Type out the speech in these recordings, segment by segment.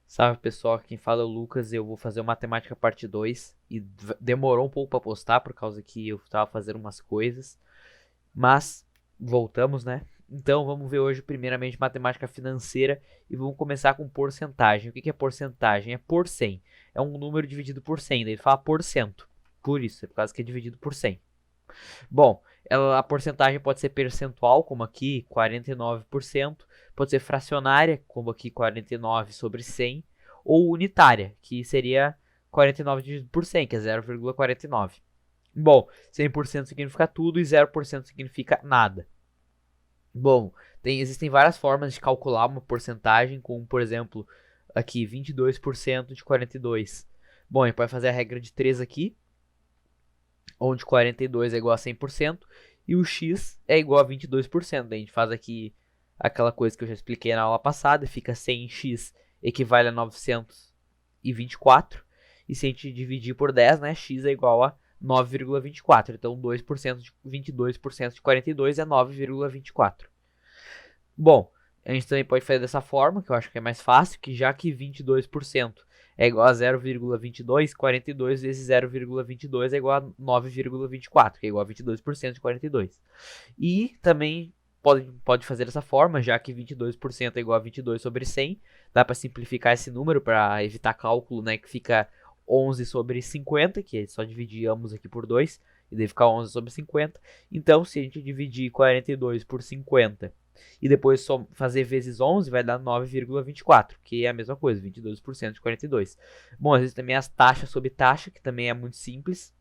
Salve pessoal, quem fala é o Lucas. Eu vou fazer o Matemática parte 2 e demorou um pouco para postar por causa que eu estava fazendo umas coisas, mas voltamos, né? Então vamos ver hoje primeiramente matemática financeira e vamos começar com porcentagem. O que é porcentagem? É por 100. É um número dividido por 100, daí ele fala porcento. Por isso, é por causa que é dividido por 100. Bom, a porcentagem pode ser percentual, como aqui 49%, pode ser fracionária, como aqui 49 sobre 100, ou unitária, que seria 49 dividido por 100, que é 0,49. Bom, 100% significa tudo e 0% significa nada. Bom, existem várias formas de calcular uma porcentagem, como por exemplo, aqui 22% de 42. Bom, a gente pode fazer a regra de 3 aqui, onde 42 é igual a 100% e o x é igual a 22%. Daí a gente faz aqui aquela coisa que eu já expliquei na aula passada, fica 100x equivale a 924, e se a gente dividir por 10, né, x é igual a 9,24. Então 2% de 22% de 42 é 9,24. Bom, a gente também pode fazer dessa forma, que eu acho que é mais fácil, que já que 22% é igual a 0,22, 42 vezes 0,22 é igual a 9,24, que é igual a 22% de 42. E também pode fazer dessa forma, já que 22% é igual a 22 sobre 100, dá para simplificar esse número para evitar cálculo, né, que fica 11 sobre 50, que é só dividir ambos aqui por 2, e daí fica 11 sobre 50. Então, se a gente dividir 42 por 50 e depois só fazer vezes 11, vai dar 9,24, que é a mesma coisa, 22% de 42. Bom, existem também as taxas sobre taxa, que também é muito simples,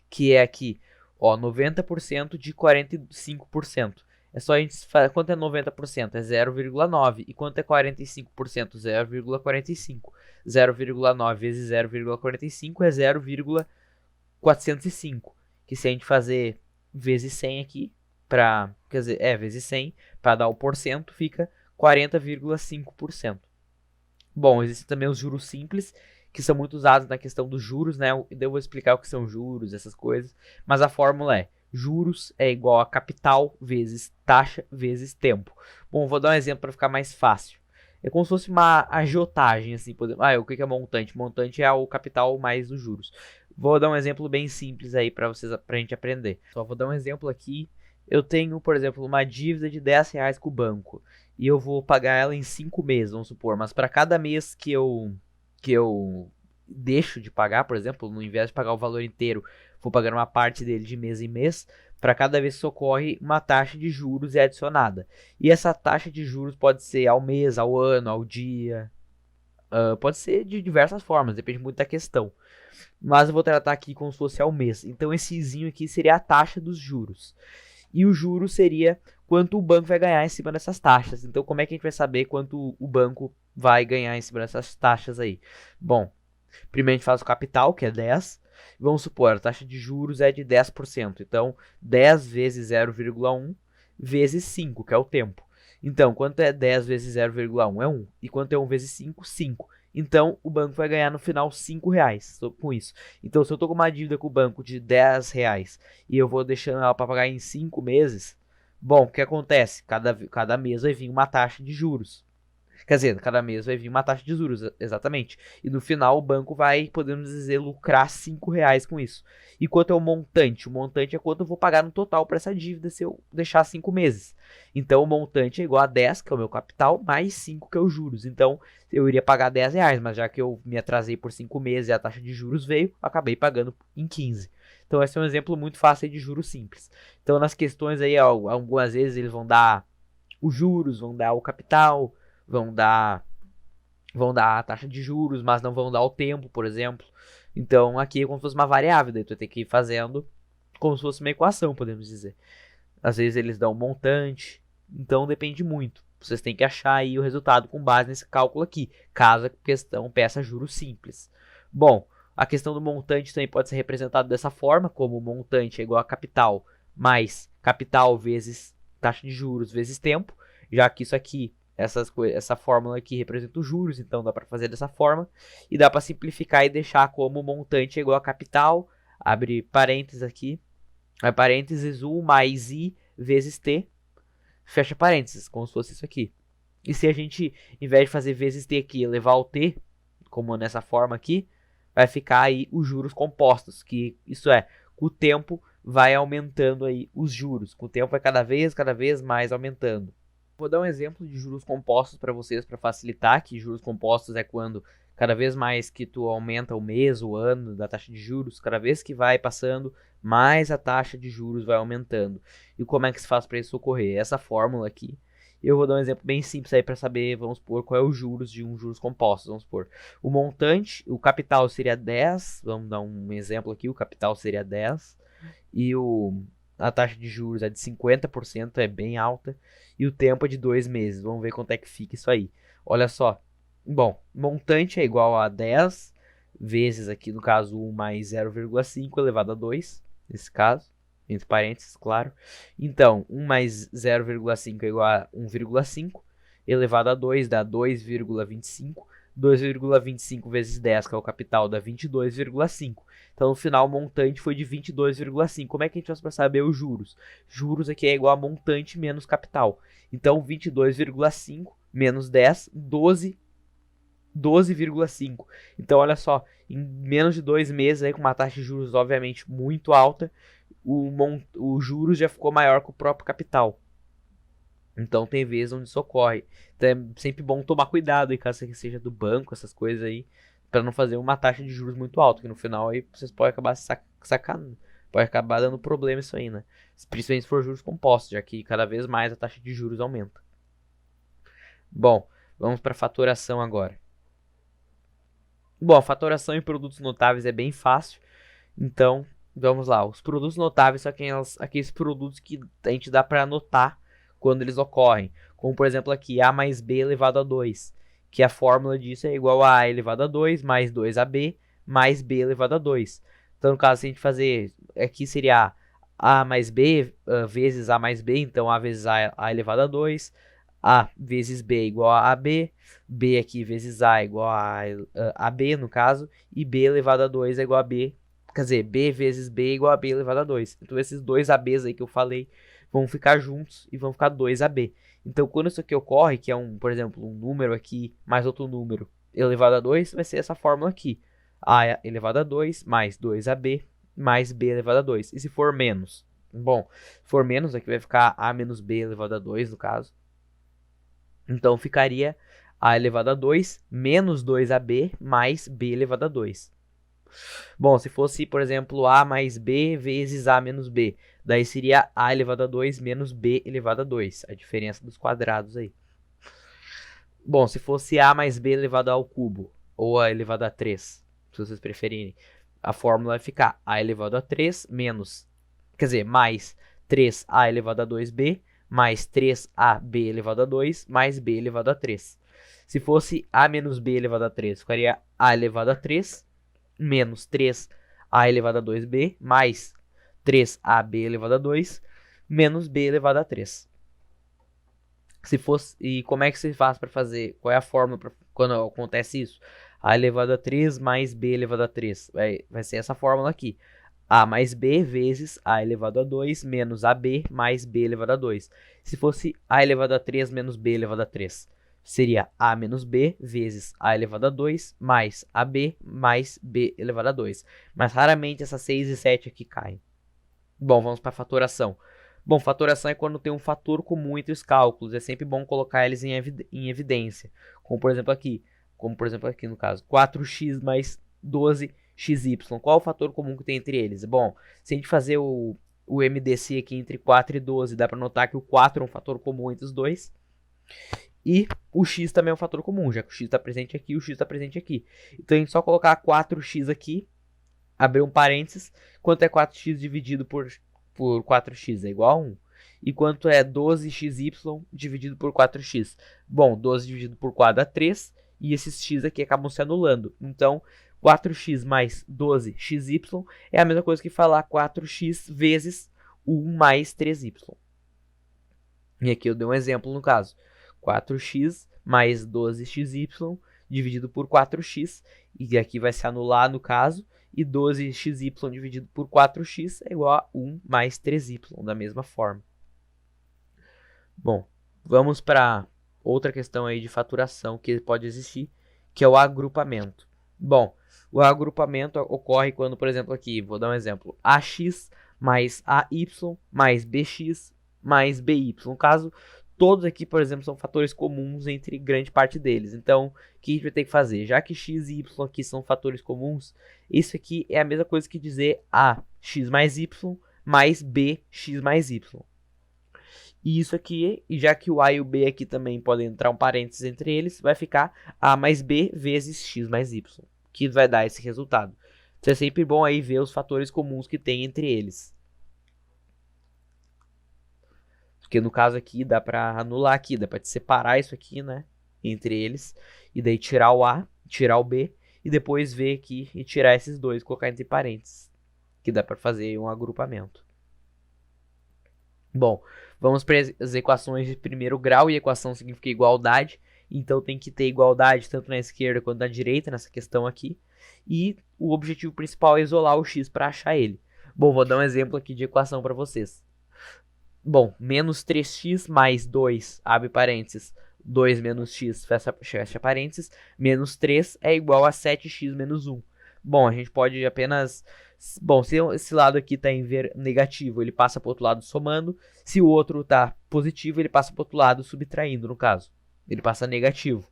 que é aqui, ó, 90% de 45%. É só a gente fazer, quanto é 90%? É 0,9. E quanto é 45%? 0,45. 0,9 vezes 0,45 é 0,405. Que se a gente fazer vezes 100 aqui, quer dizer, vezes 100, para dar o porcento, fica 40,5%. Bom, existem também os juros simples, que são muito usados na questão dos juros, né? Eu vou explicar o que são juros, essas coisas, mas a fórmula é: juros é igual a capital vezes taxa vezes tempo. Bom, vou dar um exemplo para ficar mais fácil. É como se fosse uma agiotagem, assim, o que é montante? Montante é o capital mais os juros. Vou dar um exemplo bem simples aí para a gente aprender. Só vou dar um exemplo aqui. Eu tenho, por exemplo, uma dívida de R$ 10 com o banco e eu vou pagar ela em 5 meses, vamos supor. Mas para cada mês que eu deixo de pagar, por exemplo, no invés de pagar o valor inteiro, vou pagar uma parte dele de mês em mês, para cada vez que ocorre, uma taxa de juros é adicionada. E essa taxa de juros pode ser ao mês, ao ano, ao dia, pode ser de diversas formas, depende muito da questão. Mas eu vou tratar aqui como se fosse ao mês. Então esse izinho aqui seria a taxa dos juros. E o juro seria quanto o banco vai ganhar em cima dessas taxas. Então como é que a gente vai saber quanto o banco vai ganhar em cima dessas taxas aí? Bom, primeiro a gente faz o capital, que é 10. Vamos supor, a taxa de juros é de 10%. Então 10 vezes 0,1 vezes 5, que é o tempo. Então, quanto é 10 vezes 0,1? É 1. E quanto é 1 vezes 5? 5. Então, o banco vai ganhar no final R$ 5 com isso. Então, se eu estou com uma dívida com o banco de R$ 10 e eu vou deixando ela para pagar em 5 meses, bom, o que acontece? Cada mês vai vir uma taxa de juros. Quer dizer, cada mês vai vir uma taxa de juros, exatamente. E no final o banco vai, podemos dizer, lucrar R$ 5 com isso. E quanto é o montante? O montante é quanto eu vou pagar no total para essa dívida se eu deixar 5 meses. Então o montante é igual a 10, que é o meu capital, mais 5, que é os juros. Então eu iria pagar R$ 10, mas já que eu me atrasei por 5 meses e a taxa de juros veio, acabei pagando em 15. Então esse é um exemplo muito fácil de juros simples. Então nas questões aí, algumas vezes eles vão dar os juros, vão dar o capital, vão dar a taxa de juros, mas não vão dar o tempo, por exemplo. Então aqui é como se fosse uma variável, daí tu vai ter que ir fazendo como se fosse uma equação, podemos dizer. Às vezes eles dão um montante, então depende muito. Vocês têm que achar aí o resultado com base nesse cálculo aqui, caso a questão peça juros simples. Bom, a questão do montante também pode ser representada dessa forma, como o montante é igual a capital mais capital vezes taxa de juros vezes tempo, já que isso aqui essa fórmula aqui representa os juros, então dá para fazer dessa forma. E dá para simplificar e deixar como montante é igual a capital, abre parênteses aqui, parênteses U mais I vezes T, fecha parênteses, como se fosse isso aqui. E se a gente, em vez de fazer vezes t aqui, elevar o t, como nessa forma aqui, vai ficar aí os juros compostos, que isso é, com o tempo vai aumentando aí os juros, com o tempo vai cada vez mais aumentando. Vou dar um exemplo de juros compostos para vocês para facilitar, que juros compostos é quando cada vez mais que tu aumenta o mês, o ano da taxa de juros, cada vez que vai passando, mais a taxa de juros vai aumentando. E como é que se faz para isso ocorrer? Essa fórmula aqui, eu vou dar um exemplo bem simples aí para saber, vamos supor, qual é o juros de um juros compostos. Vamos supor, o montante, o capital seria 10, vamos dar um exemplo aqui, o capital seria 10, e a taxa de juros é de 50%, é bem alta, e o tempo é de 2 meses. Vamos ver quanto é que fica isso aí. Olha só, bom, montante é igual a 10 vezes aqui, no caso, 1 mais 0,5 elevado a 2, nesse caso, entre parênteses, claro. Então, 1 mais 0,5 é igual a 1,5, elevado a 2 dá 2,25. 2,25 vezes 10, que é o capital, dá 22,5. Então, no final, o montante foi de 22,5. Como é que a gente faz para saber os juros? Juros aqui é igual a montante menos capital. Então, 22,5 menos 10, 12,5. Então, olha só, em menos de 2 meses, aí, com uma taxa de juros, obviamente, muito alta, o juros já ficou maior que o próprio capital. Então, tem vezes onde isso ocorre. Então, é sempre bom tomar cuidado aí, caso seja do banco, essas coisas aí, para não fazer uma taxa de juros muito alta, que no final aí vocês podem acabar sacando. Pode acabar dando problema isso aí, né? Principalmente se for juros compostos, já que cada vez mais a taxa de juros aumenta. Bom, vamos para a faturação agora. Bom, a faturação em produtos notáveis é bem fácil. Então, vamos lá. Os produtos notáveis são aqueles produtos que a gente dá para anotar quando eles ocorrem. Como, por exemplo, aqui, A mais B elevado a 2. Que a fórmula disso é igual a A elevado a 2 mais 2AB mais B elevado a 2. Então, no caso, se a gente fazer... Aqui seria A mais B vezes A mais B. Então, A vezes A elevado a 2. A vezes B igual a AB. B aqui vezes A igual a B, no caso. E B elevado a 2 é igual a B. Quer dizer, B vezes B igual a B elevado a 2. Então, esses dois ABs aí que eu falei vão ficar juntos e vão ficar 2AB. Então, quando isso aqui ocorre, que é, por exemplo, um número aqui mais outro número elevado a 2, vai ser essa fórmula aqui. A elevado a 2 mais 2AB mais B elevado a 2. E se for menos? Bom, se for menos, aqui vai ficar A menos B elevado a 2, no caso. Então, ficaria A elevado a 2 menos 2AB mais B elevado a 2. Bom, se fosse, por exemplo, A mais B vezes A menos B, daí seria A elevado a 2 menos B elevado a 2, a diferença dos quadrados aí. Bom, se fosse A mais B elevado ao cubo, ou A elevado a 3, se vocês preferirem, a fórmula vai ficar A elevado a 3 menos, quer dizer, mais 3A elevado a 2B, mais 3AB elevado a 2, mais B elevado a 3. Se fosse A menos B elevado a 3, ficaria A elevado a 3, menos 3A elevado a 2B, mais 3AB elevado a 2, menos B elevado a 3. Se fosse, e como é que se faz para fazer? Qual é a fórmula para quando acontece isso? A elevado a 3 mais B elevado a 3. Vai ser essa fórmula aqui. A mais B vezes A elevado a 2 menos AB mais B elevado a 2. Se fosse A elevado a 3 menos B elevado a 3, seria A menos B vezes A elevado a 2 mais AB mais B elevado a 2. Mas raramente essas 6 e 7 aqui caem. Bom, vamos para a fatoração. Bom, fatoração é quando tem um fator comum entre os cálculos. É sempre bom colocar eles em evidência. Como por exemplo aqui no caso, 4x mais 12xy. Qual é o fator comum que tem entre eles? Bom, se a gente fazer o MDC aqui entre 4 e 12, dá para notar que o 4 é um fator comum entre os dois. E o x também é um fator comum, já que o x está presente aqui e o x está presente aqui. Então, a gente só colocar 4x aqui, abrir um parênteses, quanto é 4x dividido por 4x é igual a 1. E quanto é 12xy dividido por 4x? Bom, 12 dividido por 4 dá 3, e esses x aqui acabam se anulando. Então, 4x mais 12xy é a mesma coisa que falar 4x vezes 1 mais 3y. E aqui eu dei um exemplo no caso. 4x mais 12xy dividido por 4x, e aqui vai se anular no caso, e 12xy dividido por 4x é igual a 1 mais 3y, da mesma forma. Bom, vamos para outra questão aí de faturação que pode existir, que é o agrupamento. Bom, o agrupamento ocorre quando, por exemplo, aqui, vou dar um exemplo, AX mais AY mais BX mais BY. No caso, todos aqui, por exemplo, são fatores comuns entre grande parte deles. Então, o que a gente vai ter que fazer? Já que X e Y aqui são fatores comuns, isso aqui é a mesma coisa que dizer AX mais Y mais BX mais Y. E isso aqui, e já que o A e o B aqui também podem entrar um parênteses entre eles, vai ficar A mais B vezes X mais Y, que vai dar esse resultado. Então é sempre bom aí ver os fatores comuns que tem entre eles. Porque no caso aqui dá para anular aqui, dá para separar isso aqui, né, entre eles, e daí tirar o A, tirar o B, e depois ver aqui e tirar esses dois, colocar entre parênteses, que dá para fazer um agrupamento. Bom, vamos para as equações de primeiro grau, e equação significa igualdade, então tem que ter igualdade tanto na esquerda quanto na direita, nessa questão aqui, e o objetivo principal é isolar o x para achar ele. Bom, vou dar um exemplo aqui de equação para vocês. Bom, menos 3x mais 2, abre parênteses, 2 menos x, fecha parênteses, menos 3 é igual a 7x menos 1. Bom, a gente pode apenas... Bom, se esse lado aqui está negativo, ele passa para o outro lado somando. Se o outro está positivo, ele passa para o outro lado subtraindo, no caso. Ele passa negativo.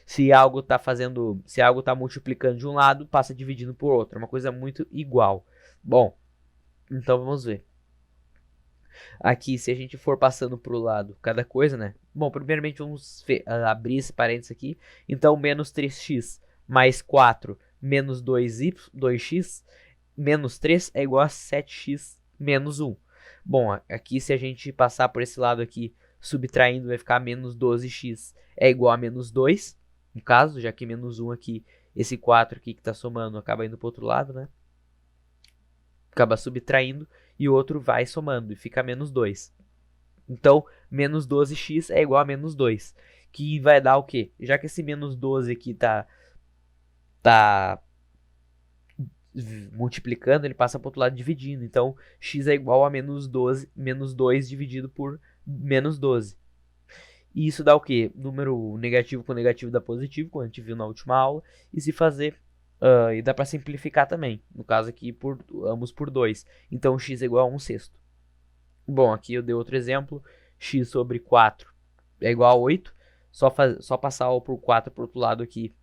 Se algo está multiplicando de um lado, passa dividindo por outro. É uma coisa muito igual. Bom, então vamos ver. Aqui, se a gente for passando para o lado cada coisa, né? Bom, primeiramente vamos abrir esse parênteses aqui. Então, menos 3x mais 4 menos 2x menos 3 é igual a 7x menos 1. Bom, aqui se a gente passar por esse lado aqui, subtraindo, vai ficar menos 12x é igual a menos 2. No caso, já que menos 1 aqui, esse 4 aqui que está somando acaba indo para o outro lado, né? Acaba subtraindo e o outro vai somando e fica menos 2. Então, menos 12x é igual a menos 2, que vai dar o quê? Já que esse menos 12 aqui tá multiplicando, ele passa para o outro lado dividindo. Então, x é igual a menos 12, menos 2 dividido por menos 12. E isso dá o quê? Número negativo com negativo dá positivo, como a gente viu na última aula. E se fazer... e dá para simplificar também. No caso aqui, ambos por 2. Então, x é igual a 1/6. Bom, aqui eu dei outro exemplo. X sobre 4 é igual a 8. Só passar o por 4 para o outro lado aqui,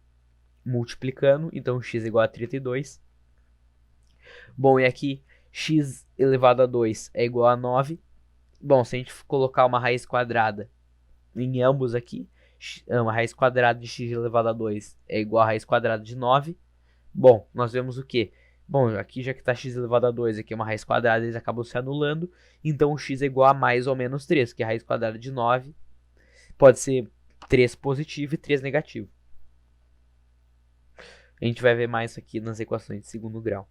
multiplicando. Então, x é igual a 32. Bom, e aqui, x elevado a 2 é igual a 9. Bom, se a gente colocar uma raiz quadrada em ambos aqui, a raiz quadrada de x elevado a 2 é igual a raiz quadrada de 9. Bom, nós vemos o quê? Bom, aqui já que está x elevado a 2, aqui é uma raiz quadrada, eles acabam se anulando. Então, o x é igual a mais ou menos 3, que é a raiz quadrada de 9. Pode ser 3 positivo e 3 negativo. A gente vai ver mais isso aqui nas equações de segundo grau.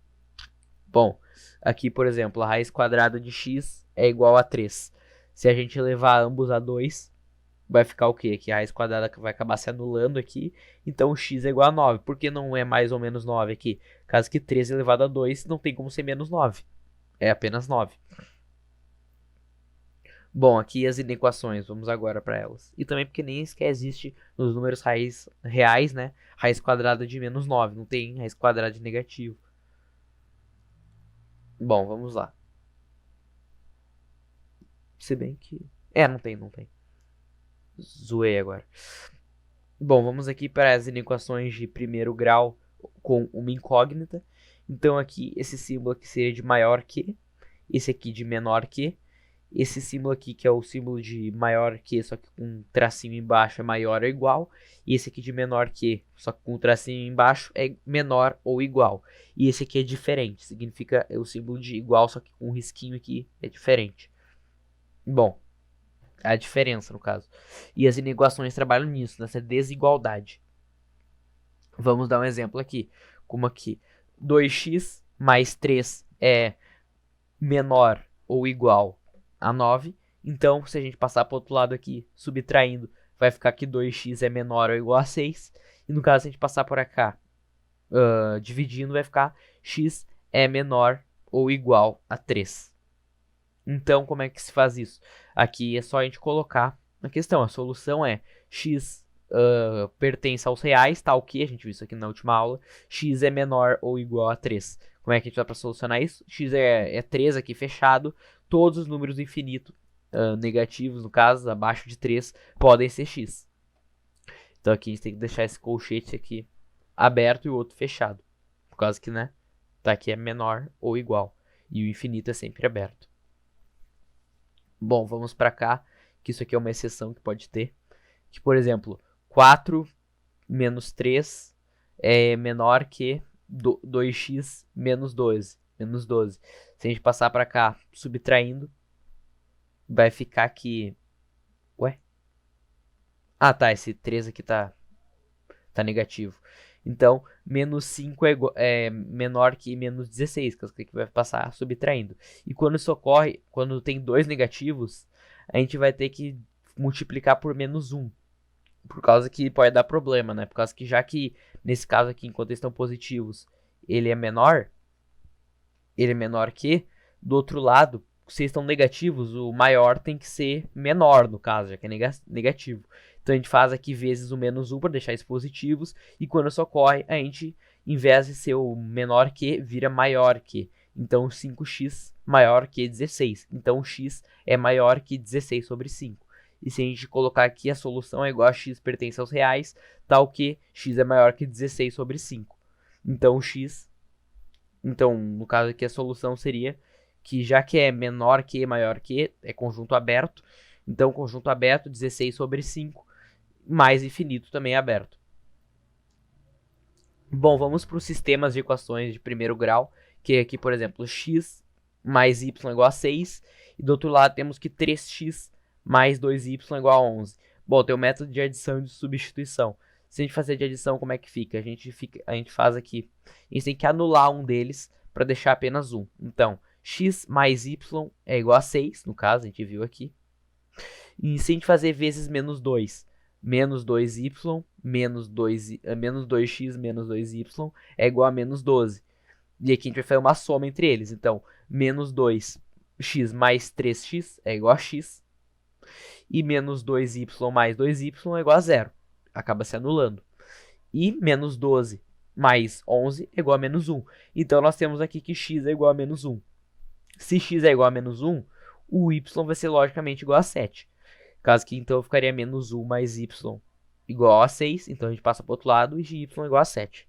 Bom, aqui, por exemplo, a raiz quadrada de x é igual a 3. Se a gente levar ambos a 2, vai ficar o quê? Que a raiz quadrada vai acabar se anulando aqui. Então, x é igual a 9. Por que não é mais ou menos 9 aqui? Caso que 3 elevado a 2 não tem como ser menos 9. É apenas 9. Bom, aqui as inequações. Vamos agora para elas. E também porque nem sequer existe nos números raiz reais, né? Raiz quadrada de menos 9. Não tem raiz quadrada de negativo. Bom, vamos lá. Se bem que... não tem. Zoei agora. Bom, vamos aqui para as inequações de primeiro grau com uma incógnita. Então aqui, esse símbolo aqui seria de maior que, esse aqui de menor que, esse símbolo aqui que é o símbolo de maior que, só que com um tracinho embaixo é maior ou igual, e esse aqui de menor que, só que com um tracinho embaixo é menor ou igual. E esse aqui é diferente, significa o símbolo de igual, só que com um risquinho aqui é diferente. Bom, a diferença no caso. E as inequações trabalham nisso, nessa desigualdade. Vamos dar um exemplo aqui. Como aqui, 2x mais 3 é menor ou igual a 9. Então, se a gente passar para o outro lado aqui, subtraindo, vai ficar que 2x é menor ou igual a 6. E no caso, se a gente passar por cá, dividindo, vai ficar x é menor ou igual a 3. Então, como é que se faz isso? Aqui é só a gente colocar na questão. A solução é x pertence aos reais, tal que, a gente viu isso aqui na última aula, x é menor ou igual a 3. Como é que a gente vai para solucionar isso? X é 3 aqui fechado, todos os números infinitos, negativos no caso, abaixo de 3, podem ser x. Então aqui a gente tem que deixar esse colchete aqui aberto e o outro fechado, por causa que, né, tá aqui é menor ou igual, e o infinito é sempre aberto. Bom, vamos para cá, que isso aqui é uma exceção que pode ter, que, por exemplo, 4 menos 3 é menor que 2x menos 12. Se a gente passar para cá subtraindo, vai ficar aqui... Ué? Ah, tá, esse 3 aqui tá negativo. Então, menos 5 é menor que menos 16, que é o que vai passar subtraindo. E quando isso ocorre, quando tem dois negativos, a gente vai ter que multiplicar por menos 1. Por causa que pode dar problema, né? Por causa que já que, nesse caso aqui, enquanto eles estão positivos, ele é menor que, do outro lado, se estão negativos, o maior tem que ser menor, no caso, já que é negativo. Então a gente faz aqui vezes o menos 1 para deixar isso positivos, e quando isso ocorre, a gente, em vez de ser o menor que, vira maior que. Então 5x maior que 16. Então x é maior que 16 sobre 5. E se a gente colocar aqui, a solução é igual a x pertence aos reais, tal que x é maior que 16 sobre 5. Então então, no caso aqui, a solução seria que, já que é menor que, maior que, é conjunto aberto. Então, conjunto aberto, 16 sobre 5, mais infinito também é aberto. Bom, vamos para os sistemas de equações de primeiro grau, que aqui, por exemplo, x mais y igual a 6, e do outro lado temos que 3x mais 2y igual a 11. Bom, tem o método de adição e de substituição. Se a gente fazer de adição, como é que fica? A gente faz aqui, a gente tem que anular um deles para deixar apenas um. Então, x mais y é igual a 6, no caso, a gente viu aqui. E se a gente fazer vezes menos 2, menos 2y, menos 2x menos 2y é igual a menos 12. E aqui a gente vai fazer uma soma entre eles. Então, menos 2x mais 3x é igual a x. E menos 2y mais 2y é igual a 0. Acaba se anulando. E menos 12 mais 11 é igual a menos 1. Então, nós temos aqui que x é igual a menos 1. Se x é igual a menos 1, o y vai ser logicamente igual a 7. Caso que, então, ficaria menos 1 mais y igual a 6. Então, a gente passa para o outro lado e y igual a 7.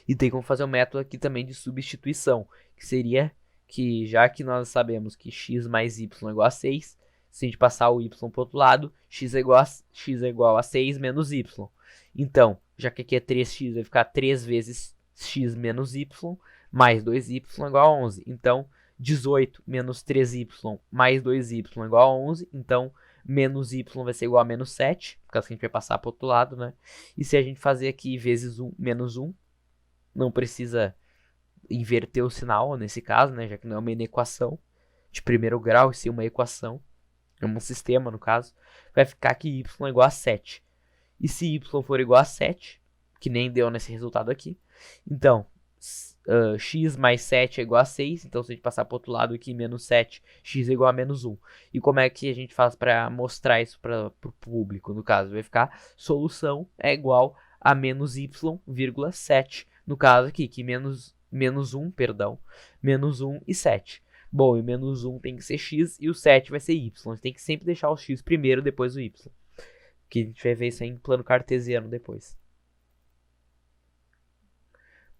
E tem como fazer um método aqui também de substituição, que seria que, já que nós sabemos que x mais y é igual a 6, se a gente passar o y para o outro lado, x é igual a 6 menos y. Então, já que aqui é 3x, vai ficar 3 vezes x menos y, mais 2y igual a 11. Então, 18 menos 3y mais 2y igual a 11. Então, menos y vai ser igual a menos 7, por causa que a gente vai passar para o outro lado, né? E se a gente fazer aqui vezes 1, menos 1, não precisa inverter o sinal nesse caso, né? Já que não é uma inequação de primeiro grau, e sim uma equação. É um sistema, no caso. Vai ficar que y é igual a 7. E se y for igual a 7, que nem deu nesse resultado aqui, então, x mais 7 é igual a 6. Então, se a gente passar para o outro lado aqui, menos 7, x é igual a menos 1. E como é que a gente faz para mostrar isso para o público? No caso, vai ficar solução é igual a menos y, 7. No caso aqui, que menos 1, menos 1 e 7. Bom, e menos 1 tem que ser x e o 7 vai ser y. A gente tem que sempre deixar o x primeiro, depois o y. Que a gente vai ver isso aí em plano cartesiano depois.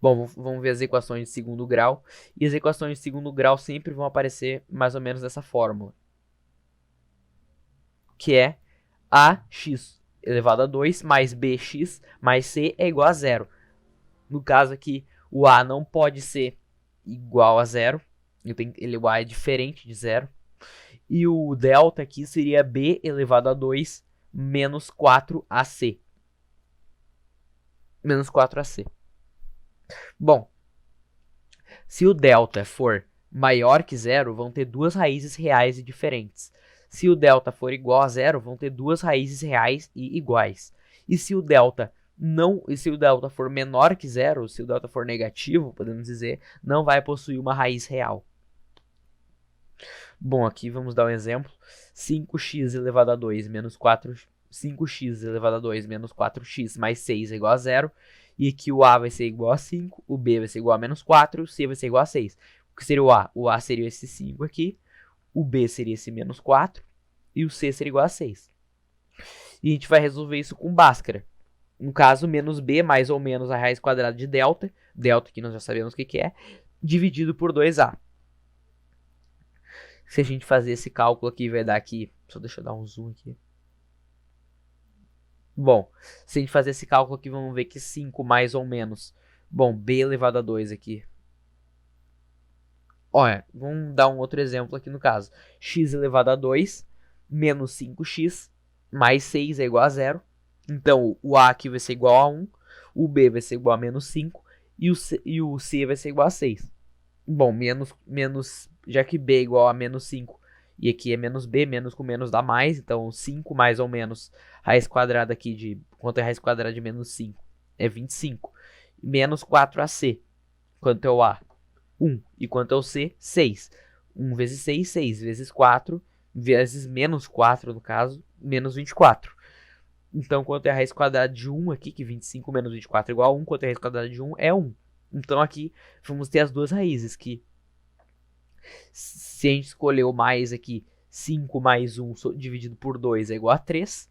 Bom, vamos ver as equações de segundo grau. E as equações de segundo grau sempre vão aparecer mais ou menos dessa fórmula. Que é ax elevado a 2 mais bx mais c é igual a 0. No caso aqui, o a não pode ser igual a 0. O a é diferente de 0. E o delta aqui seria b elevado a 2 menos 4ac. Menos 4ac. Bom, se o delta for maior que 0, vão ter duas raízes reais e diferentes. Se o delta for igual a 0, vão ter duas raízes reais e iguais. E se o delta for menor que 0, se o delta for negativo, podemos dizer, não vai possuir uma raiz real. Bom, aqui vamos dar um exemplo. 5x elevado a 2 menos 4, 5x elevado a 2 menos 4x mais 6 é igual a 0. E aqui o A vai ser igual a 5, o B vai ser igual a menos 4 e o C vai ser igual a 6. O que seria o A? O A seria esse 5 aqui, o B seria esse menos 4 e o C seria igual a 6. E a gente vai resolver isso com Bhaskara. No caso, menos B mais ou menos a raiz quadrada de delta, delta que nós já sabemos o que é, dividido por 2A. Se a gente fazer esse cálculo aqui, vai dar aqui, só deixa eu dar um zoom aqui. Bom, se a gente fazer esse cálculo aqui, vamos ver que 5 mais ou menos, bom, B elevado a 2 aqui. Olha, vamos dar um outro exemplo aqui no caso. X elevado a 2 menos 5x mais 6 é igual a 0. Então, o A aqui vai ser igual a 1, o B vai ser igual a menos 5 e o C vai ser igual a 6. Bom, menos, já que B é igual a menos 5 e aqui é menos B, menos com menos dá mais, então 5 mais ou menos raiz quadrada aqui de, quanto é raiz quadrada de menos 5? É 25. Menos 4AC, quanto é o A? 1. E quanto é o C? 6. 1 vezes 6, 6 vezes 4, vezes menos 4 no caso, menos 24. Então, quanto é a raiz quadrada de 1 aqui, que 25 menos 24 é igual a 1, quanto é a raiz quadrada de 1 é 1. Então, aqui vamos ter as duas raízes, que se a gente escolheu mais aqui, 5 mais 1 dividido por 2 é igual a 3,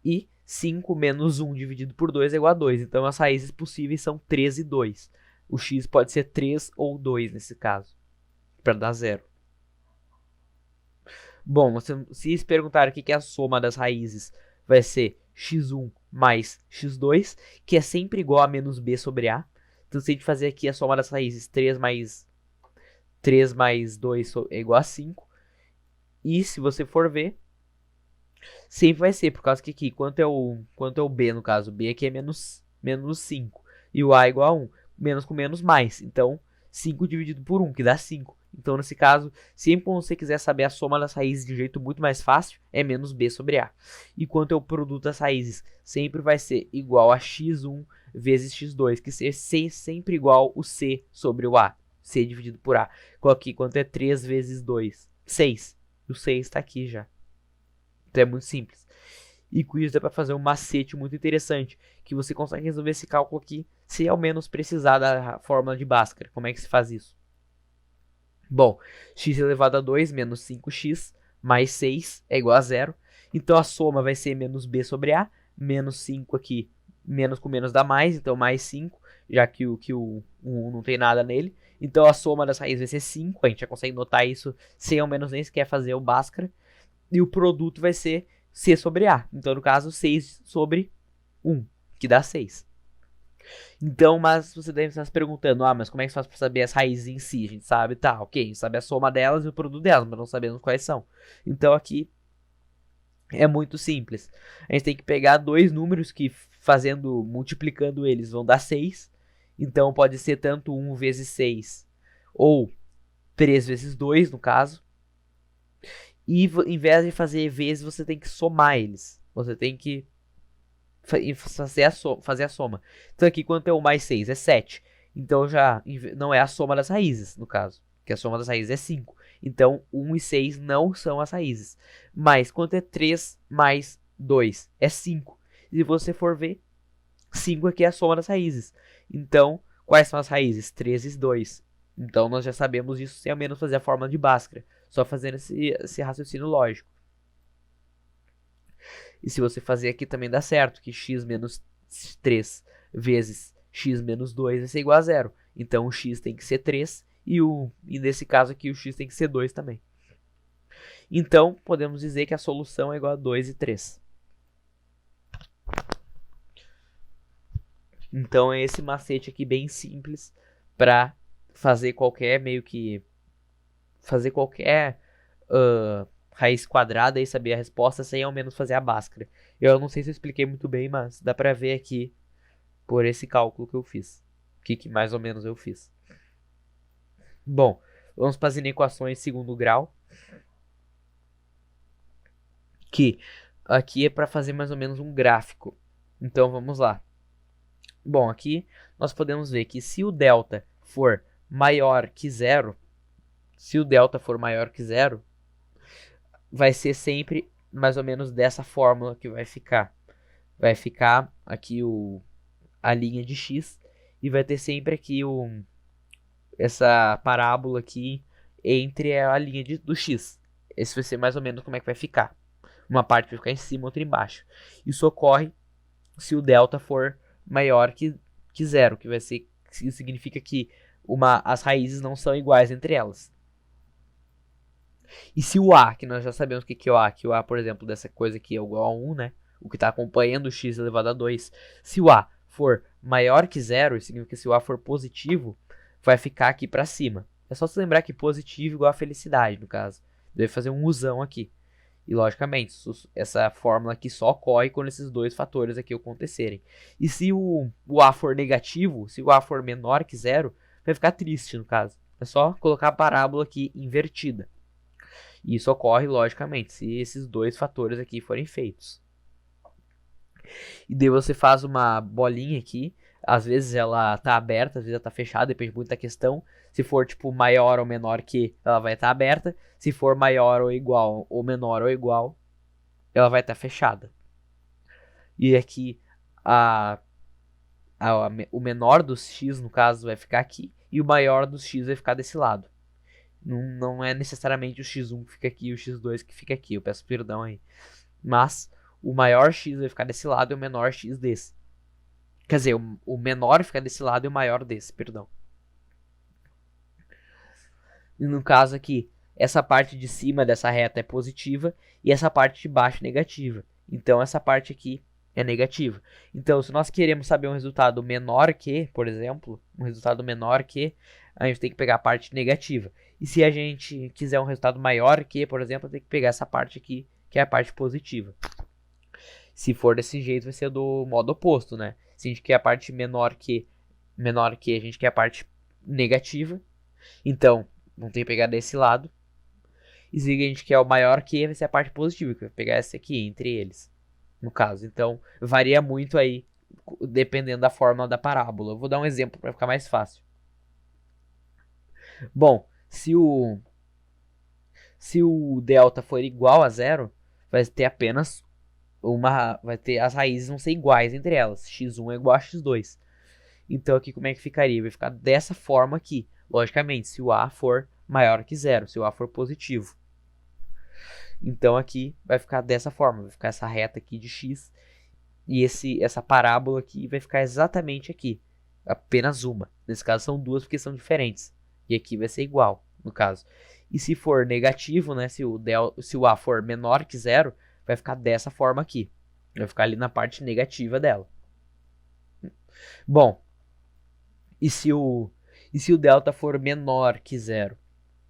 e 5 menos 1 dividido por 2 é igual a 2. Então, as raízes possíveis são 3 e 2. O x pode ser 3 ou 2 nesse caso, para dar 0. Bom, se se perguntar o que é a soma das raízes, vai ser x1 mais x2, que é sempre igual a menos b sobre a. Então, se a gente fazer aqui a soma das raízes, 3 mais 2 é igual a 5. E se você for ver, sempre vai ser, por causa que aqui, quanto é o b no caso? B aqui é menos 5. E o a é igual a 1. Menos com menos mais. Então, 5 dividido por 1, que dá 5. Então, nesse caso, sempre que você quiser saber a soma das raízes de um jeito muito mais fácil, é menos b sobre a. E quanto é o produto das raízes? Sempre vai ser igual a x1 vezes x2, que é sempre igual o c sobre o a. C dividido por a. Aqui, quanto é 3 vezes 2? 6. O 6 está aqui já. Então, é muito simples. E com isso dá para fazer um macete muito interessante, que você consegue resolver esse cálculo aqui, se ao menos precisar da fórmula de Bhaskara. Como é que se faz isso? Bom, x elevado a 2 menos 5x mais 6 é igual a 0. Então a soma vai ser menos b sobre a, menos 5 aqui, menos com menos dá mais, então mais 5, já que o 1 não tem nada nele. Então a soma das raízes vai ser 5, a gente já consegue notar isso sem ao menos nem sequer fazer o Bhaskara. E o produto vai ser c sobre a. Então, no caso, 6 sobre 1, que dá 6. Então, mas você deve estar se perguntando, mas como é que se faz para saber as raízes em si? A gente sabe, tá, ok, a gente sabe a soma delas e o produto delas, mas não sabemos quais são. Então, aqui é muito simples. A gente tem que pegar dois números que, multiplicando eles, vão dar 6. Então, pode ser tanto 1 vezes 6 ou 3 vezes 2, no caso. E em vez de fazer vezes, você tem que somar eles. Você tem que fazer a soma. Então aqui, quanto é 1 mais 6? É 7. Então já não é a soma das raízes, no caso. Porque a soma das raízes é 5. Então 1 e 6 não são as raízes. Mas quanto é 3 mais 2? É 5. E se você for ver, 5 aqui é a soma das raízes. Então, quais são as raízes? 3 e 2. Então nós já sabemos isso sem ao menos fazer a fórmula de Bhaskara. Só fazendo esse raciocínio lógico. E se você fazer aqui também dá certo, que x menos 3 vezes x menos 2 vai ser igual a 0. Então o x tem que ser 3 e nesse caso aqui o x tem que ser 2 também. Então podemos dizer que a solução é igual a 2 e 3. Então é esse macete aqui bem simples para fazer qualquer raiz quadrada e saber a resposta sem ao menos fazer a Bhaskara. Eu não sei se eu expliquei muito bem, mas dá pra ver aqui por esse cálculo que eu fiz. O que mais ou menos eu fiz. Bom, vamos para as inequações de segundo grau. Que aqui é para fazer mais ou menos um gráfico. Então vamos lá. Bom, aqui nós podemos ver que se o delta for maior que 0, vai ser sempre mais ou menos dessa fórmula que vai ficar. Vai ficar aqui a linha de x e vai ter sempre aqui essa parábola aqui entre a linha do x. Esse vai ser mais ou menos como é que vai ficar. Uma parte vai ficar em cima, outra embaixo. Isso ocorre se o delta for maior que zero, que vai ser, isso significa que as raízes não são iguais entre elas. E se o a, que nós já sabemos o que é o a, que o a, por exemplo, dessa coisa aqui é igual a 1, né? O que está acompanhando o x elevado a 2. Se o a for maior que zero, isso significa que se o a for positivo, vai ficar aqui para cima. É só se lembrar que positivo igual a felicidade, no caso. Deve fazer um usão aqui. E, logicamente, essa fórmula aqui só ocorre quando esses dois fatores aqui acontecerem. E se o a for negativo, se o a for menor que zero, vai ficar triste, no caso. É só colocar a parábola aqui invertida. E isso ocorre, logicamente, se esses dois fatores aqui forem feitos. E daí você faz uma bolinha aqui. Às vezes ela está aberta, às vezes ela está fechada, depende muito da questão. Se for tipo maior ou menor que, ela vai estar aberta. Se for maior ou igual, ou menor ou igual, ela vai estar fechada. E aqui o menor dos x, no caso, vai ficar aqui. E o maior dos x vai ficar desse lado. Não é necessariamente o x1 que fica aqui e o x2 que fica aqui. Eu peço perdão aí. Mas o maior x vai ficar desse lado e o menor x desse. Quer dizer, o menor fica desse lado e o maior desse, perdão. E no caso aqui, essa parte de cima dessa reta é positiva e essa parte de baixo é negativa. Então essa parte aqui é negativa. Então se nós queremos saber um resultado menor que, por exemplo, um resultado menor que, a gente tem que pegar a parte negativa. E se a gente quiser um resultado maior que, por exemplo, tem que pegar essa parte aqui, que é a parte positiva. Se for desse jeito, vai ser do modo oposto, né? Se a gente quer a parte menor que, a gente quer a parte negativa. Então, vamos ter que pegar desse lado. E se a gente quer o maior que, vai ser a parte positiva, que vai pegar essa aqui, entre eles. No caso, então, varia muito aí, dependendo da fórmula da parábola. Eu vou dar um exemplo para ficar mais fácil. Bom, se o delta for igual a zero, vai ter apenas as raízes vão ser iguais entre elas. x1 é igual a x2. Então aqui como é que ficaria? Vai ficar dessa forma aqui. Logicamente, se o a for maior que zero, se o a for positivo. Então aqui vai ficar dessa forma, vai ficar essa reta aqui de x e essa parábola aqui vai ficar exatamente aqui, apenas uma. Nesse caso são duas porque são diferentes. E aqui vai ser igual, no caso. E se for negativo, né, se o a for menor que zero, vai ficar dessa forma aqui. Vai ficar ali na parte negativa dela. Bom, e se o delta for menor que zero,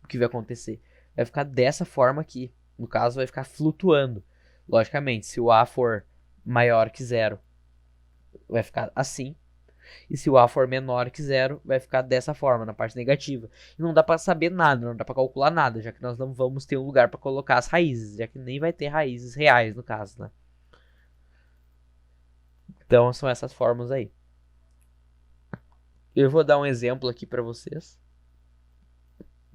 o que vai acontecer? Vai ficar dessa forma aqui. No caso, vai ficar flutuando. Logicamente, se o a for maior que zero, vai ficar assim. E se o a for menor que zero, vai ficar dessa forma, na parte negativa. E não dá para saber nada, não dá para calcular nada, já que nós não vamos ter um lugar para colocar as raízes, já que nem vai ter raízes reais no caso, né? Então são essas formas aí. Eu vou dar um exemplo aqui para vocês.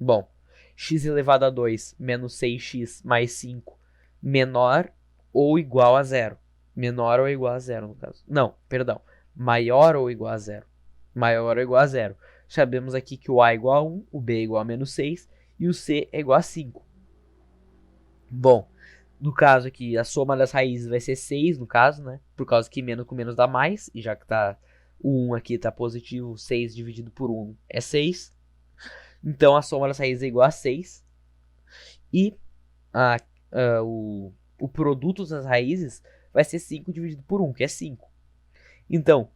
Bom, x elevado a 2 menos 6x mais 5 menor ou igual a zero. Menor ou igual a zero, no caso. Não, perdão. Maior ou igual a zero. Maior ou igual a zero. Sabemos aqui que o a é igual a 1, o b é igual a menos 6 e o c é igual a 5. Bom, no caso aqui, a soma das raízes vai ser 6, no caso, né? Por causa que menos com menos dá mais. E já que o 1 aqui está positivo, 6 dividido por 1 é 6. Então a soma das raízes é igual a 6. E o produto das raízes vai ser 5 dividido por 1, que é 5. Então,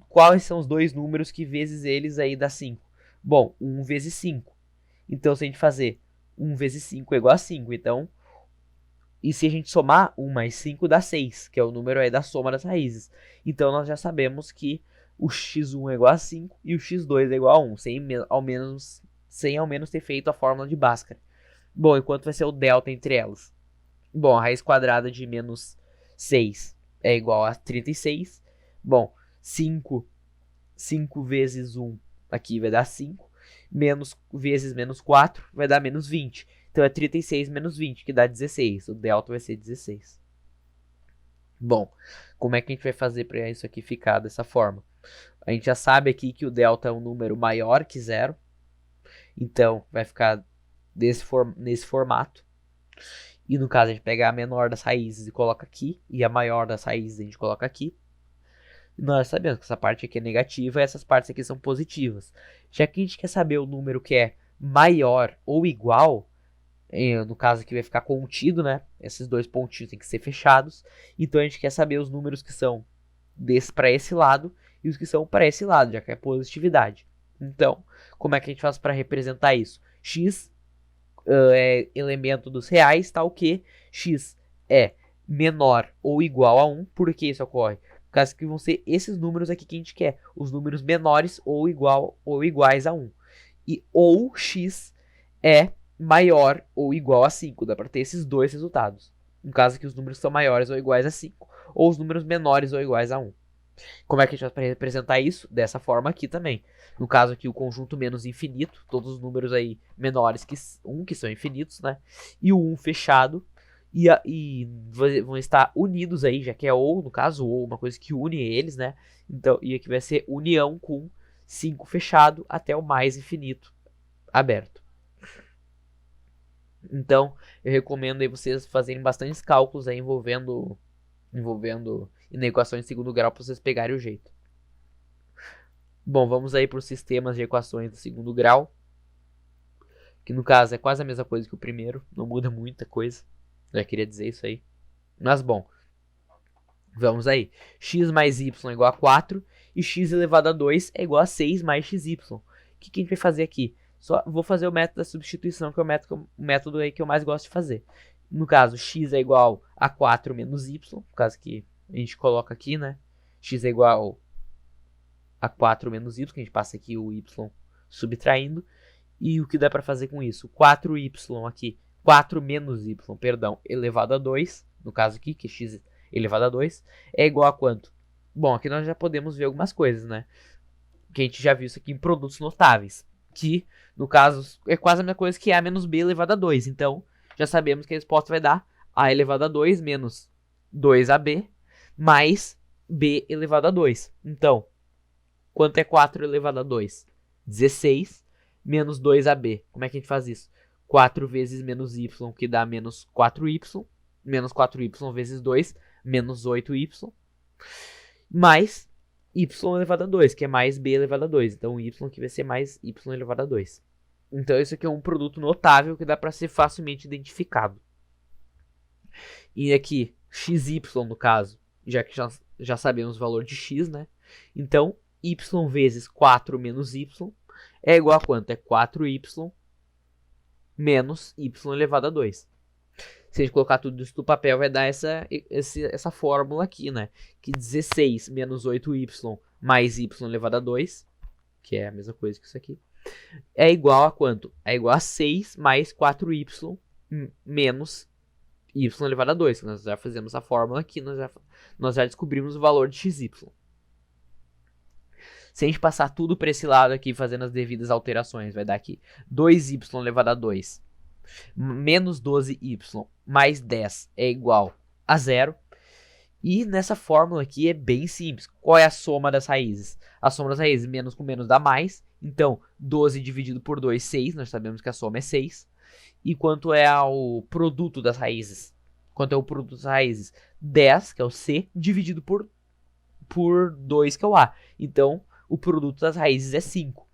quais são os dois números que vezes eles aí dá 5? Bom, 1 vezes 5. Então, se a gente fazer 1 vezes 5 é igual a 5. Então, e se a gente somar 1 mais 5 dá 6, que é o número aí da soma das raízes. Então, nós já sabemos que o x1 é igual a 5 e o x2 é igual a 1, sem ao menos ter feito a fórmula de Bhaskara. Bom, e quanto vai ser o delta entre elas? Bom, a raiz quadrada de menos 6 é igual a 36. Bom, 5 vezes 1 aqui vai dar 5. Menos vezes menos 4 vai dar menos 20. Então é 36 menos 20, que dá 16. O delta vai ser 16. Bom, como é que a gente vai fazer para isso aqui ficar dessa forma? A gente já sabe aqui que o delta é um número maior que zero. Então vai ficar nesse formato. E no caso a gente pega a menor das raízes e coloca aqui. E a maior das raízes a gente coloca aqui. E nós sabemos que essa parte aqui é negativa e essas partes aqui são positivas. Já que a gente quer saber o número que é maior ou igual, no caso aqui vai ficar contido, né? Esses dois pontinhos têm que ser fechados. Então a gente quer saber os números que são para esse lado e os que são para esse lado, já que é positividade. Então, como é que a gente faz para representar isso? X é elemento dos reais, tal que x é menor ou igual a 1. Por que isso ocorre? Por causa que vão ser esses números aqui que a gente quer, os números menores ou iguais a 1. E ou x é maior ou igual a 5. Dá para ter esses dois resultados. No caso que os números são maiores ou iguais a 5, ou os números menores ou iguais a 1. Como é que a gente vai representar isso? Dessa forma aqui também. No caso aqui, o conjunto menos infinito, todos os números aí menores que 1, que são infinitos, né? E o 1 fechado, e vão estar unidos aí, já que é ou, no caso, ou uma coisa que une eles, né? Então, e aqui vai ser união com 5 fechado até o mais infinito aberto. Então, eu recomendo aí vocês fazerem bastantes cálculos aí envolvendo equações de segundo grau para vocês pegarem o jeito. Bom, vamos aí para os sistemas de equações do segundo grau, que no caso é quase a mesma coisa que o primeiro, não muda muita coisa. Já queria dizer isso aí. Mas bom, vamos aí. X mais y é igual a 4 e x elevado a 2 é igual a 6 mais xy. O que a gente vai fazer aqui? Só vou fazer o método da substituição, que é o método aí que eu mais gosto de fazer. No caso, x é igual a 4 menos y, no caso que a gente coloca aqui, né? X é igual a 4 menos y, que a gente passa aqui o y subtraindo. E o que dá para fazer com isso? 4y aqui, 4 menos y, perdão, elevado a 2, no caso aqui, que é x elevado a 2, é igual a quanto? Bom, aqui nós já podemos ver algumas coisas, né? Que a gente já viu isso aqui em produtos notáveis, que, no caso, é quase a mesma coisa que a menos b elevado a 2. Então, já sabemos que a resposta vai dar a elevado a 2 menos 2ab mais b elevado a 2. Então, quanto é 4 elevado a 2? 16 menos 2ab. Como é que a gente faz isso? 4 vezes menos y, que dá menos 4y. Menos 4y vezes 2, menos 8y. Mais y elevado a 2, que é mais b elevado a 2. Então, o y aqui vai ser mais y elevado a 2. Então, isso aqui é um produto notável que dá para ser facilmente identificado. E aqui, xy, no caso, já que já sabemos o valor de x, né? Então, y vezes 4 menos y é igual a quanto? É 4y menos y elevado a 2. Se a gente colocar tudo isso no papel, vai dar essa fórmula aqui, né? Que 16 menos 8y mais y elevado a 2, que é a mesma coisa que isso aqui, é igual a quanto? É igual a 6 mais 4y menos y elevado a 2. Nós já fizemos a fórmula aqui, nós já descobrimos o valor de xy. Se a gente passar tudo para esse lado aqui, fazendo as devidas alterações, vai dar aqui 2y elevado a 2 menos 12y mais 10 é igual a 0. E nessa fórmula aqui é bem simples. Qual é a soma das raízes? A soma das raízes, menos com menos dá mais. Então, 12 dividido por 2, 6. Nós sabemos que a soma é 6. E quanto é o produto das raízes? Quanto é o produto das raízes? 10, que é o C, dividido por 2, que é o A. Então, o produto das raízes é 5.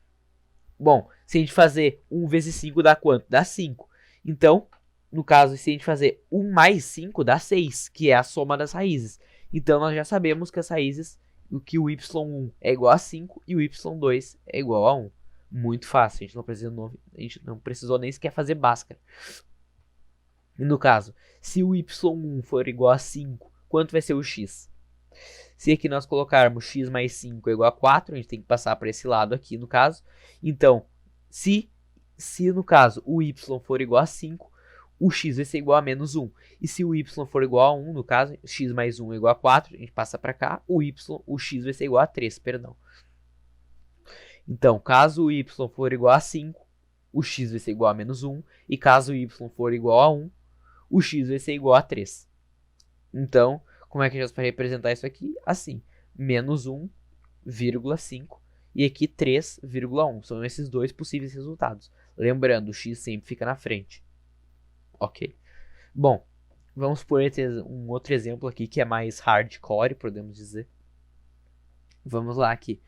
Bom, se a gente fazer 1 vezes 5 dá quanto? Dá 5. Então, no caso, se a gente fazer 1 mais 5 dá 6, que é a soma das raízes. Então, nós já sabemos que as raízes, que o y1 é igual a 5 e o y2 é igual a 1. Muito fácil, a gente não precisou nem sequer fazer Bhaskara. E no caso, se o y1 for igual a 5, quanto vai ser o x? Se aqui nós colocarmos x mais 5 é igual a 4, a gente tem que passar para esse lado aqui, no caso. Então, se no caso o y for igual a 5, o x vai ser igual a menos 1. E se o y for igual a 1, no caso, x mais 1 é igual a 4, a gente passa para cá, o x vai ser igual a 3, perdão. Então, caso o y for igual a 5, o x vai ser igual a menos 1, e caso y for igual a 1, o x vai ser igual a 3. Então, como é que a gente vai representar isso aqui? Assim, menos 1,5 e aqui 3,1. São esses dois possíveis resultados. Lembrando, o x sempre fica na frente. Ok. Bom, vamos por um outro exemplo aqui que é mais hardcore, podemos dizer. Vamos lá aqui.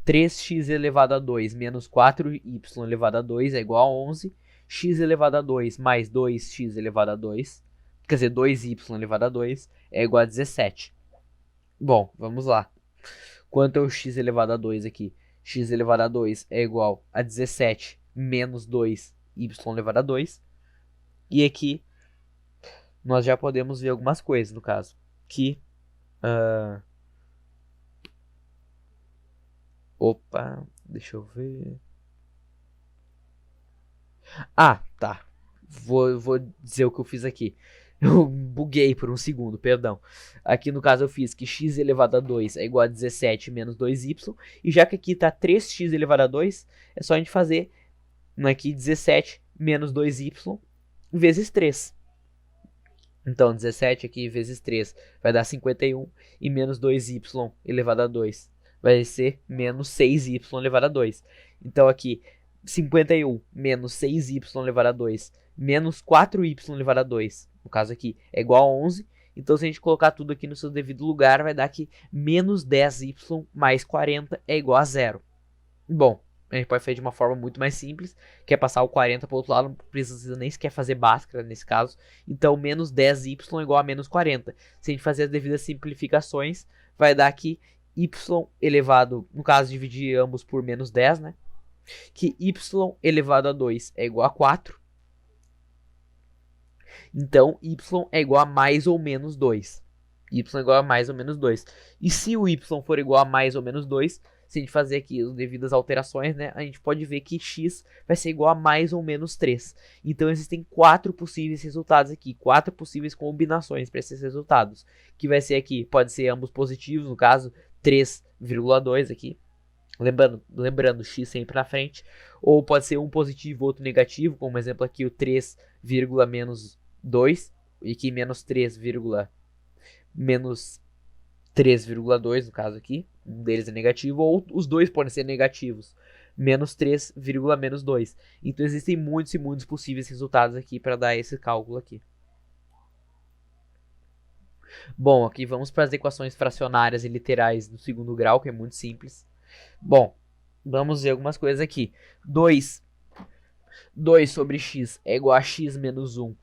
3x elevado a 2 menos 4y elevado a 2 é igual a 11. X elevado a 2 mais 2x elevado a 2, quer dizer, 2y elevado a 2 é igual a 17. Bom, vamos lá. Quanto é o x elevado a 2 aqui? X elevado a 2 é igual a 17 menos 2y elevado a 2. E aqui nós já podemos ver algumas coisas, no caso. Que... Opa, deixa eu ver... Ah, tá. Vou dizer o que eu fiz aqui. Eu buguei por um segundo, perdão. Aqui no caso eu fiz que x elevado a 2 é igual a 17 menos 2y. E já que aqui está 3x elevado a 2, é só a gente fazer aqui 17 menos 2y vezes 3. Então 17 aqui vezes 3 vai dar 51. E menos 2y elevado a 2 vai ser menos 6y elevado a 2. Então aqui 51 menos 6y elevado a 2 menos 4y elevado a 2, no caso aqui, é igual a 11. Então, se a gente colocar tudo aqui no seu devido lugar, vai dar que menos 10y mais 40 é igual a 0. Bom, a gente pode fazer de uma forma muito mais simples, que é passar o 40 para o outro lado, não precisa nem sequer fazer Bhaskara nesse caso. Então, menos 10y é igual a menos 40. Se a gente fazer as devidas simplificações, vai dar que y elevado, no caso, dividir ambos por menos 10, né? Que y elevado a 2 é igual a 4. Então, y é igual a mais ou menos 2. Y é igual a mais ou menos 2. E se o y for igual a mais ou menos 2, se a gente fazer aqui as devidas alterações, né, a gente pode ver que x vai ser igual a mais ou menos 3. Então, existem 4 possíveis resultados aqui, 4 possíveis combinações para esses resultados. Que vai ser aqui, pode ser ambos positivos, no caso, 3,2 aqui. Lembrando, x sempre na frente. Ou pode ser um positivo, outro negativo, como exemplo aqui o 3, menos 2. E aqui menos 3, menos 3,2 no caso aqui. Um deles é negativo, ou os dois podem ser negativos. Menos 3, menos 2. Então existem muitos e muitos possíveis resultados aqui para dar esse cálculo aqui. Bom, aqui vamos para as equações fracionárias e literais do segundo grau, que é muito simples. Bom, vamos ver algumas coisas aqui. 2 sobre x é igual a x menos 1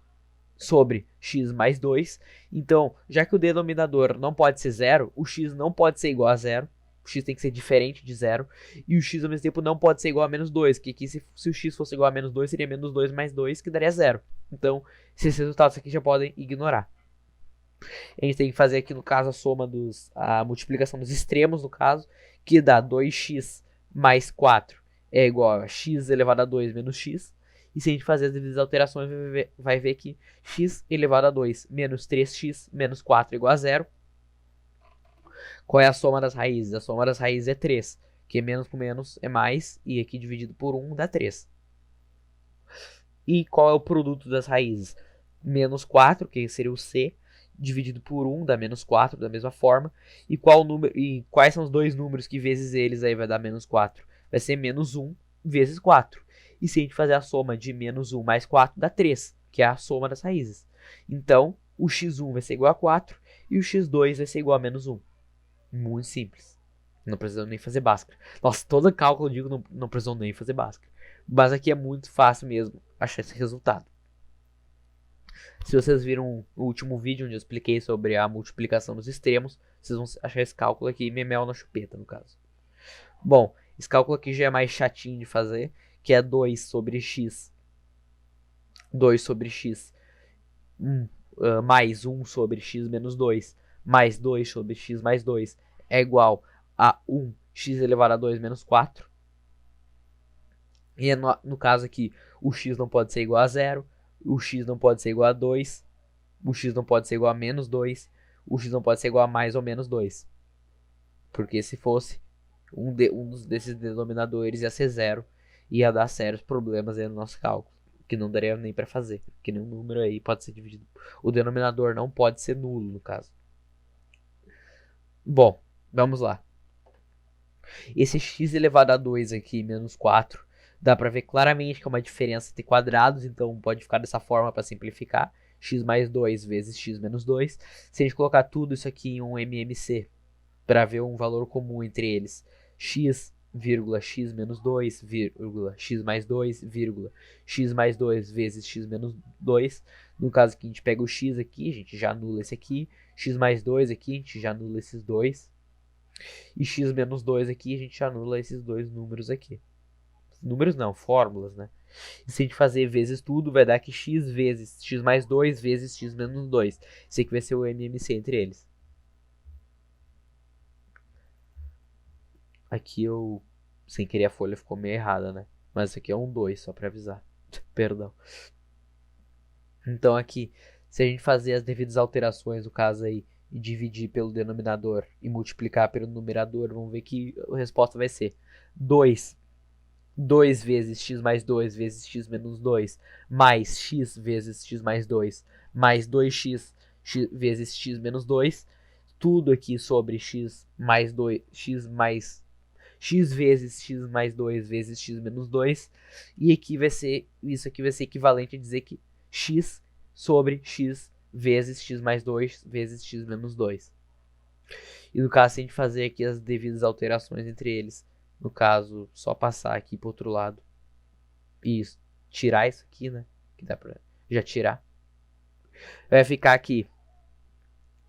sobre x mais 2. Então, já que o denominador não pode ser 0, o x não pode ser igual a 0. O x tem que ser diferente de 0. E o x ao mesmo tempo não pode ser igual a menos 2. Que aqui, se o x fosse igual a menos 2, seria menos 2 mais 2, que daria 0. Então, esses resultados aqui já podem ignorar. A gente tem que fazer aqui, no caso, a multiplicação dos extremos, no caso, que dá 2x mais 4 é igual a x elevado a 2 menos x. E se a gente fazer as devidas alterações, vai ver que x elevado a 2 menos 3x menos 4 é igual a 0. Qual é a soma das raízes? A soma das raízes é 3, que menos com menos é mais, e aqui dividido por 1 dá 3. E qual é o produto das raízes? Menos 4, que seria o c, dividido por 1 dá menos 4, da mesma forma. E quais são os dois números que vezes eles aí vai dar menos 4? Vai ser menos 1 vezes 4. E se a gente fazer a soma de menos 1 mais 4, dá 3, que é a soma das raízes. Então, o x1 vai ser igual a 4 e o x2 vai ser igual a menos 1. Muito simples. Não precisamos nem fazer Bhaskara. Nossa, todo cálculo eu digo não precisamos nem fazer Bhaskara. Mas aqui é muito fácil mesmo achar esse resultado. Se vocês viram o último vídeo onde eu expliquei sobre a multiplicação dos extremos, vocês vão achar esse cálculo aqui memel na chupeta, no caso. Bom, esse cálculo aqui já é mais chatinho de fazer, que é 2 sobre x. 2 sobre x mais 1 sobre x menos 2 mais 2 sobre x mais 2 é igual a 1x elevado a 2 menos 4. E no caso aqui, o x não pode ser igual a 0. O x não pode ser igual a 2, o x não pode ser igual a menos 2, o x não pode ser igual a mais ou menos 2. Porque se fosse um desses denominadores ia ser 0 ia dar sérios problemas aí no nosso cálculo, que não daria nem para fazer, porque nenhum número aí pode ser dividido. O denominador não pode ser nulo, no caso. Bom, vamos lá. Esse x elevado a 2 aqui, menos 4, dá para ver claramente que é uma diferença entre quadrados, então pode ficar dessa forma para simplificar. X mais 2 vezes x menos 2. Se a gente colocar tudo isso aqui em um MMC, para ver um valor comum entre eles, x, x menos 2, x mais 2, x mais 2 vezes x menos 2. No caso que a gente pega o x aqui, a gente já anula esse aqui. X mais 2 aqui, a gente já anula esses dois. E x menos 2 aqui, a gente anula esses dois números aqui. Números não, fórmulas, né? E se a gente fazer vezes tudo, vai dar que x vezes x mais 2 vezes x menos 2. Esse aqui vai ser o MMC entre eles. Aqui eu, sem querer, a folha ficou meio errada, né? Mas isso aqui é um 2, só para avisar. Perdão. Então aqui, se a gente fazer as devidas alterações, no caso aí, e dividir pelo denominador e multiplicar pelo numerador, vamos ver que a resposta vai ser 2 vezes x mais 2 vezes x menos 2 mais x vezes x mais 2 mais 2x vezes x menos 2, tudo aqui sobre x mais 2, x vezes x mais 2 vezes x menos 2, e aqui vai ser, isso aqui vai ser equivalente a dizer que x sobre x vezes x mais 2 vezes x menos 2. E no caso, se a gente fazer aqui as devidas alterações entre eles, no caso, só passar aqui para o outro lado e tirar isso aqui, né? Que dá para já tirar. Vai ficar aqui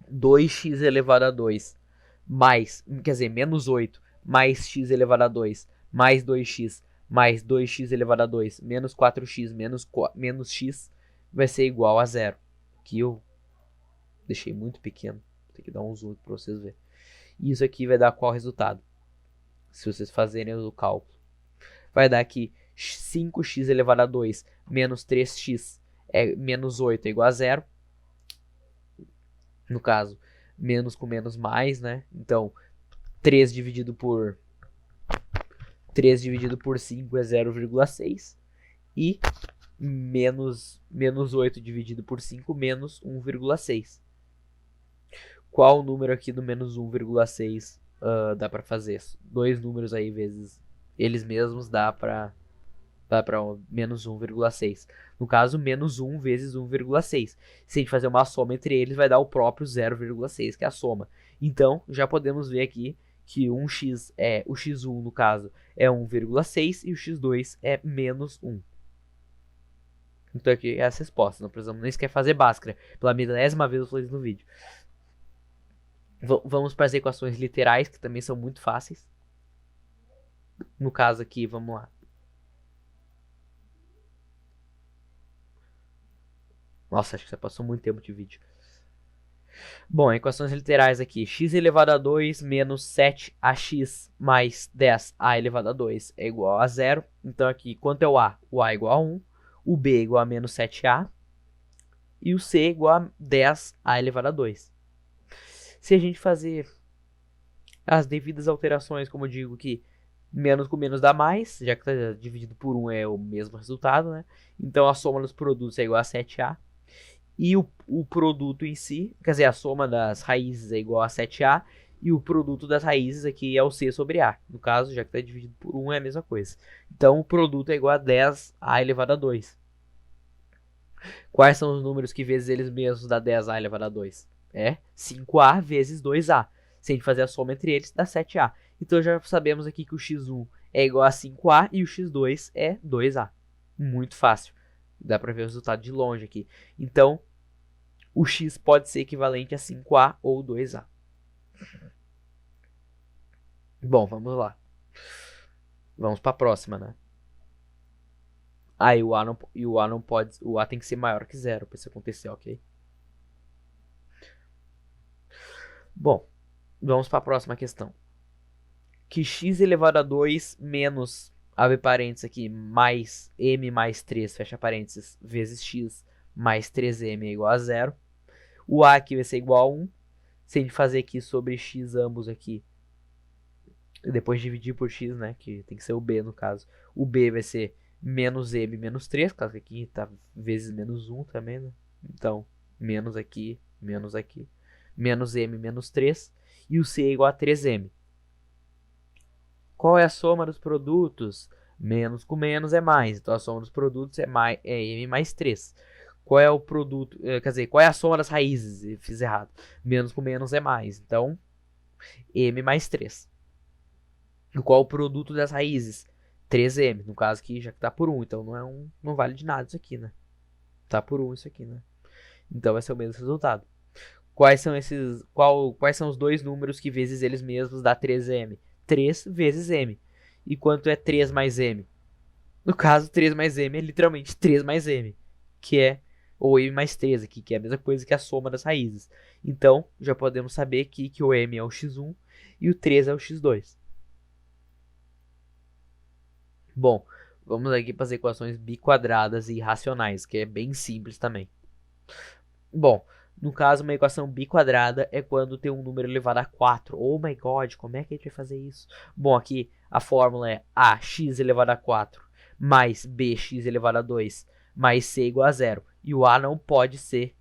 2x elevado a 2 mais, quer dizer, menos 8 mais x elevado a 2 mais 2x mais 2x elevado a 2 menos 4x menos x vai ser igual a 0. Aqui eu deixei muito pequeno. Tem que dar um zoom para vocês verem. E isso aqui vai dar qual resultado? Se vocês fazerem o cálculo. Vai dar aqui 5x elevado a 2 menos 3x menos 8 é igual a 0. No caso, menos com menos mais, né? Então, 3 dividido por 5 é 0,6. E menos 8 dividido por 5, menos 1,6. Qual o número aqui do menos 1,6 dá para fazer? Dois números aí vezes eles mesmos dá para menos 1,6. No caso, menos 1 vezes 1,6. Se a gente fazer uma soma entre eles, vai dar o próprio 0,6, que é a soma. Então, já podemos ver aqui que o x1, no caso, é 1,6 e o x2 é menos 1. Então aqui é essa resposta. Não precisamos nem sequer fazer Bhaskara. Pela milésima vez eu falei isso no vídeo. Vamos para as equações literais, que também são muito fáceis. No caso aqui, vamos lá. Nossa, acho que você passou muito tempo de vídeo. Bom, equações literais aqui. X elevado a 2 menos 7ax mais 10a elevado a 2 é igual a 0. Então aqui, quanto é o a? O a é igual a 1. O b é igual a menos 7a. E o c é igual a 10a elevado a 2. Se a gente fazer as devidas alterações, como eu digo que menos com menos dá mais, já que está dividido por 1 é o mesmo resultado, né? Então a soma dos produtos é igual a 7a. E o produto em si, quer dizer, a soma das raízes é igual a 7a. E o produto das raízes aqui é o c sobre a. No caso, já que está dividido por 1 é a mesma coisa. Então o produto é igual a 10a elevado a 2. Quais são os números que vezes eles mesmos dá 10a elevado a 2? É 5a vezes 2a. Se a gente fazer a soma entre eles, dá 7a. Então já sabemos aqui que o x1 é igual a 5a e o x2 é 2a. Muito fácil. Dá para ver o resultado de longe aqui. Então, o x pode ser equivalente a 5a ou 2a. Bom, vamos lá. Vamos para a próxima, né? O a tem que ser maior que 0 para isso acontecer, ok? Bom, vamos para a próxima questão. Que x elevado a 2 menos, abre parênteses aqui, mais m mais 3, fecha parênteses, vezes x mais 3m é igual a 0. O a aqui vai ser igual a 1. Se a gente fazer aqui sobre x ambos aqui, E depois dividir por x, né? Que tem que ser o b no caso. O b vai ser menos m menos 3, caso que aqui tá vezes menos 1 também, né? Então, menos aqui, menos m menos 3. E o c é igual a 3m. Qual é a soma dos produtos? Menos com menos é mais. Então a soma dos produtos é m mais 3. Qual é o produto? Quer dizer, qual é a soma das raízes? Eu fiz errado. Menos com menos é mais. Então, m mais 3. E qual é o produto das raízes? 3m. No caso aqui, já que tá por 1. Então não vale de nada isso aqui, né? Tá por 1 isso aqui, né? Então vai ser o mesmo resultado. Quais são os dois números que vezes eles mesmos dá 3m? 3 vezes m. E quanto é 3 mais m? No caso, 3 mais m é literalmente 3 mais m, que é ou m mais 3 aqui, que é a mesma coisa que a soma das raízes. Então, já podemos saber aqui que o m é o x1 e o 3 é o x2. Bom, vamos aqui para as equações biquadradas e irracionais, que é bem simples também. Bom, no caso, uma equação biquadrada é quando tem um número elevado a 4. Oh my god, como é que a gente vai fazer isso? Bom, aqui a fórmula é ax elevado a 4 mais bx elevado a 2 mais c igual a 0. E o a não pode ser,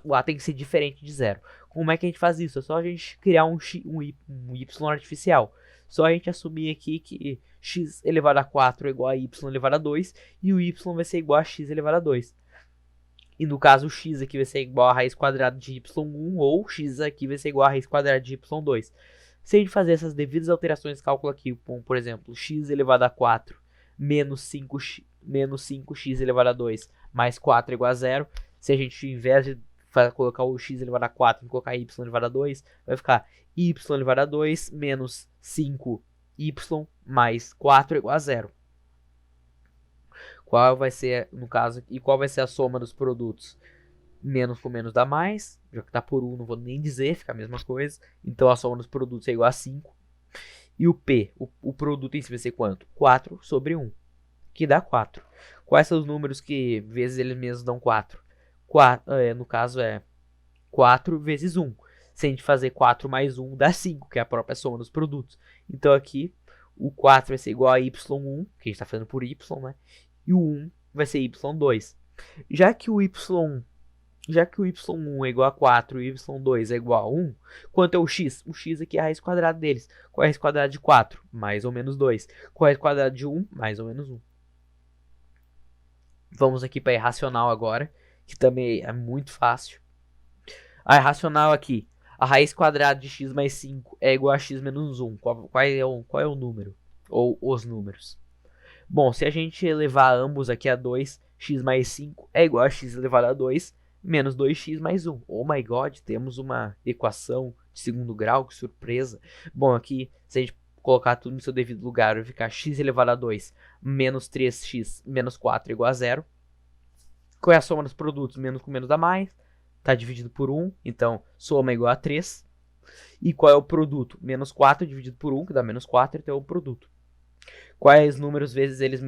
o a tem que ser diferente de 0. Como é que a gente faz isso? É só a gente criar um y artificial. Só a gente assumir aqui que x elevado a 4 é igual a y elevado a 2 e o y vai ser igual a x elevado a 2. E no caso, o x aqui vai ser igual a raiz quadrada de y1 ou x aqui vai ser igual a raiz quadrada de y2. Se a gente fazer essas devidas alterações de cálculo aqui, por exemplo, x elevado a 4 menos 5x elevado a 2 mais 4 é igual a 0, se a gente, em vez de colocar o x elevado a 4 e colocar y elevado a 2, vai ficar y elevado a 2 menos 5y mais 4 é igual a 0. Qual vai ser, no caso, e qual vai ser a soma dos produtos? Menos com menos dá mais, já que tá por 1, não vou nem dizer, fica a mesma coisa. Então a soma dos produtos é igual a 5. E o P, o produto em si vai ser quanto? 4 sobre 1, que dá 4. Quais são os números que vezes eles mesmos dão 4? No caso é 4 vezes 1. Se a gente fazer 4 mais 1 dá 5, que é a própria soma dos produtos. Então aqui o 4 vai ser igual a y1, que a gente está fazendo por y, né? E o 1 vai ser y2. Já que o y1 é igual a 4 e o y2 é igual a 1, quanto é o x? O x aqui é a raiz quadrada deles. Qual é a raiz quadrada de 4? Mais ou menos 2. Qual é a raiz quadrada de 1? Mais ou menos 1. Vamos aqui para a irracional agora, que também é muito fácil. A irracional aqui, a raiz quadrada de x mais 5 é igual a x menos 1. Qual é o número? Ou os números? Bom, se a gente elevar ambos aqui a 2, x mais 5 é igual a x elevado a 2 menos 2x mais 1. Oh my god, temos uma equação de segundo grau, que surpresa. Bom, aqui, se a gente colocar tudo no seu devido lugar, vai ficar x elevado a 2 menos 3x menos 4 igual a 0. Qual é a soma dos produtos? Menos com menos dá mais. Está dividido por 1, então soma é igual a 3. E qual é o produto? Menos 4 dividido por 1, que dá menos 4, então é o produto. Quais números vezes eles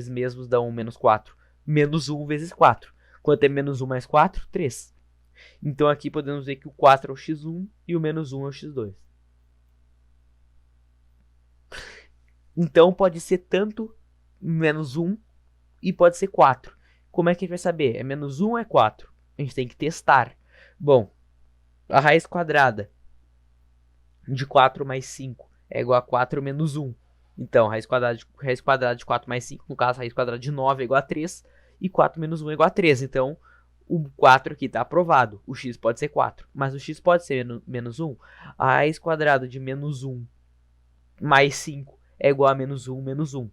mesmos dão menos 4? Menos 1 vezes 4. Quanto é menos 1 mais 4? 3. Então aqui podemos ver que o 4 é o x1 e o menos 1 é o x2. Então pode ser tanto menos 1 e pode ser 4. Como é que a gente vai saber? É menos 1 ou é 4? A gente tem que testar. Bom, a raiz quadrada de 4 mais 5 é igual a 4 menos 1. Então, raiz quadrada de 4 mais 5, no caso, raiz quadrada de 9 é igual a 3, e 4 menos 1 é igual a 3. Então, o 4 aqui está aprovado. O x pode ser 4, mas o x pode ser menos 1. A raiz quadrada de menos 1 mais 5 é igual a menos 1 menos 1.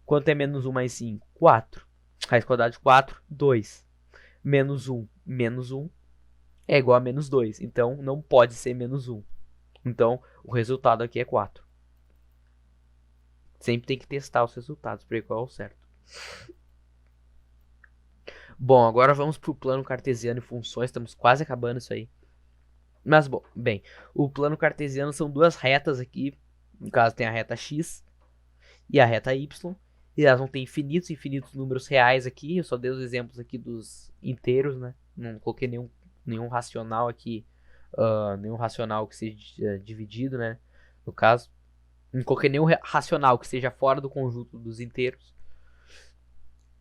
Quanto é menos 1 mais 5? 4. Raiz quadrada de 4, 2. Menos 1 é igual a menos 2. Então, não pode ser menos 1. Então, o resultado aqui é 4. Sempre tem que testar os resultados para ver qual é o certo. Bom, agora vamos para o plano cartesiano e funções. Estamos quase acabando isso aí. Mas, bom, bem, o plano cartesiano são duas retas aqui. No caso, tem a reta x e a reta y. E elas vão ter infinitos números reais aqui. Eu só dei os exemplos aqui dos inteiros, né? Não coloquei nenhum racional aqui. Nenhum racional que seja dividido, né? No caso. Não coloquei nenhum racional que seja fora do conjunto dos inteiros.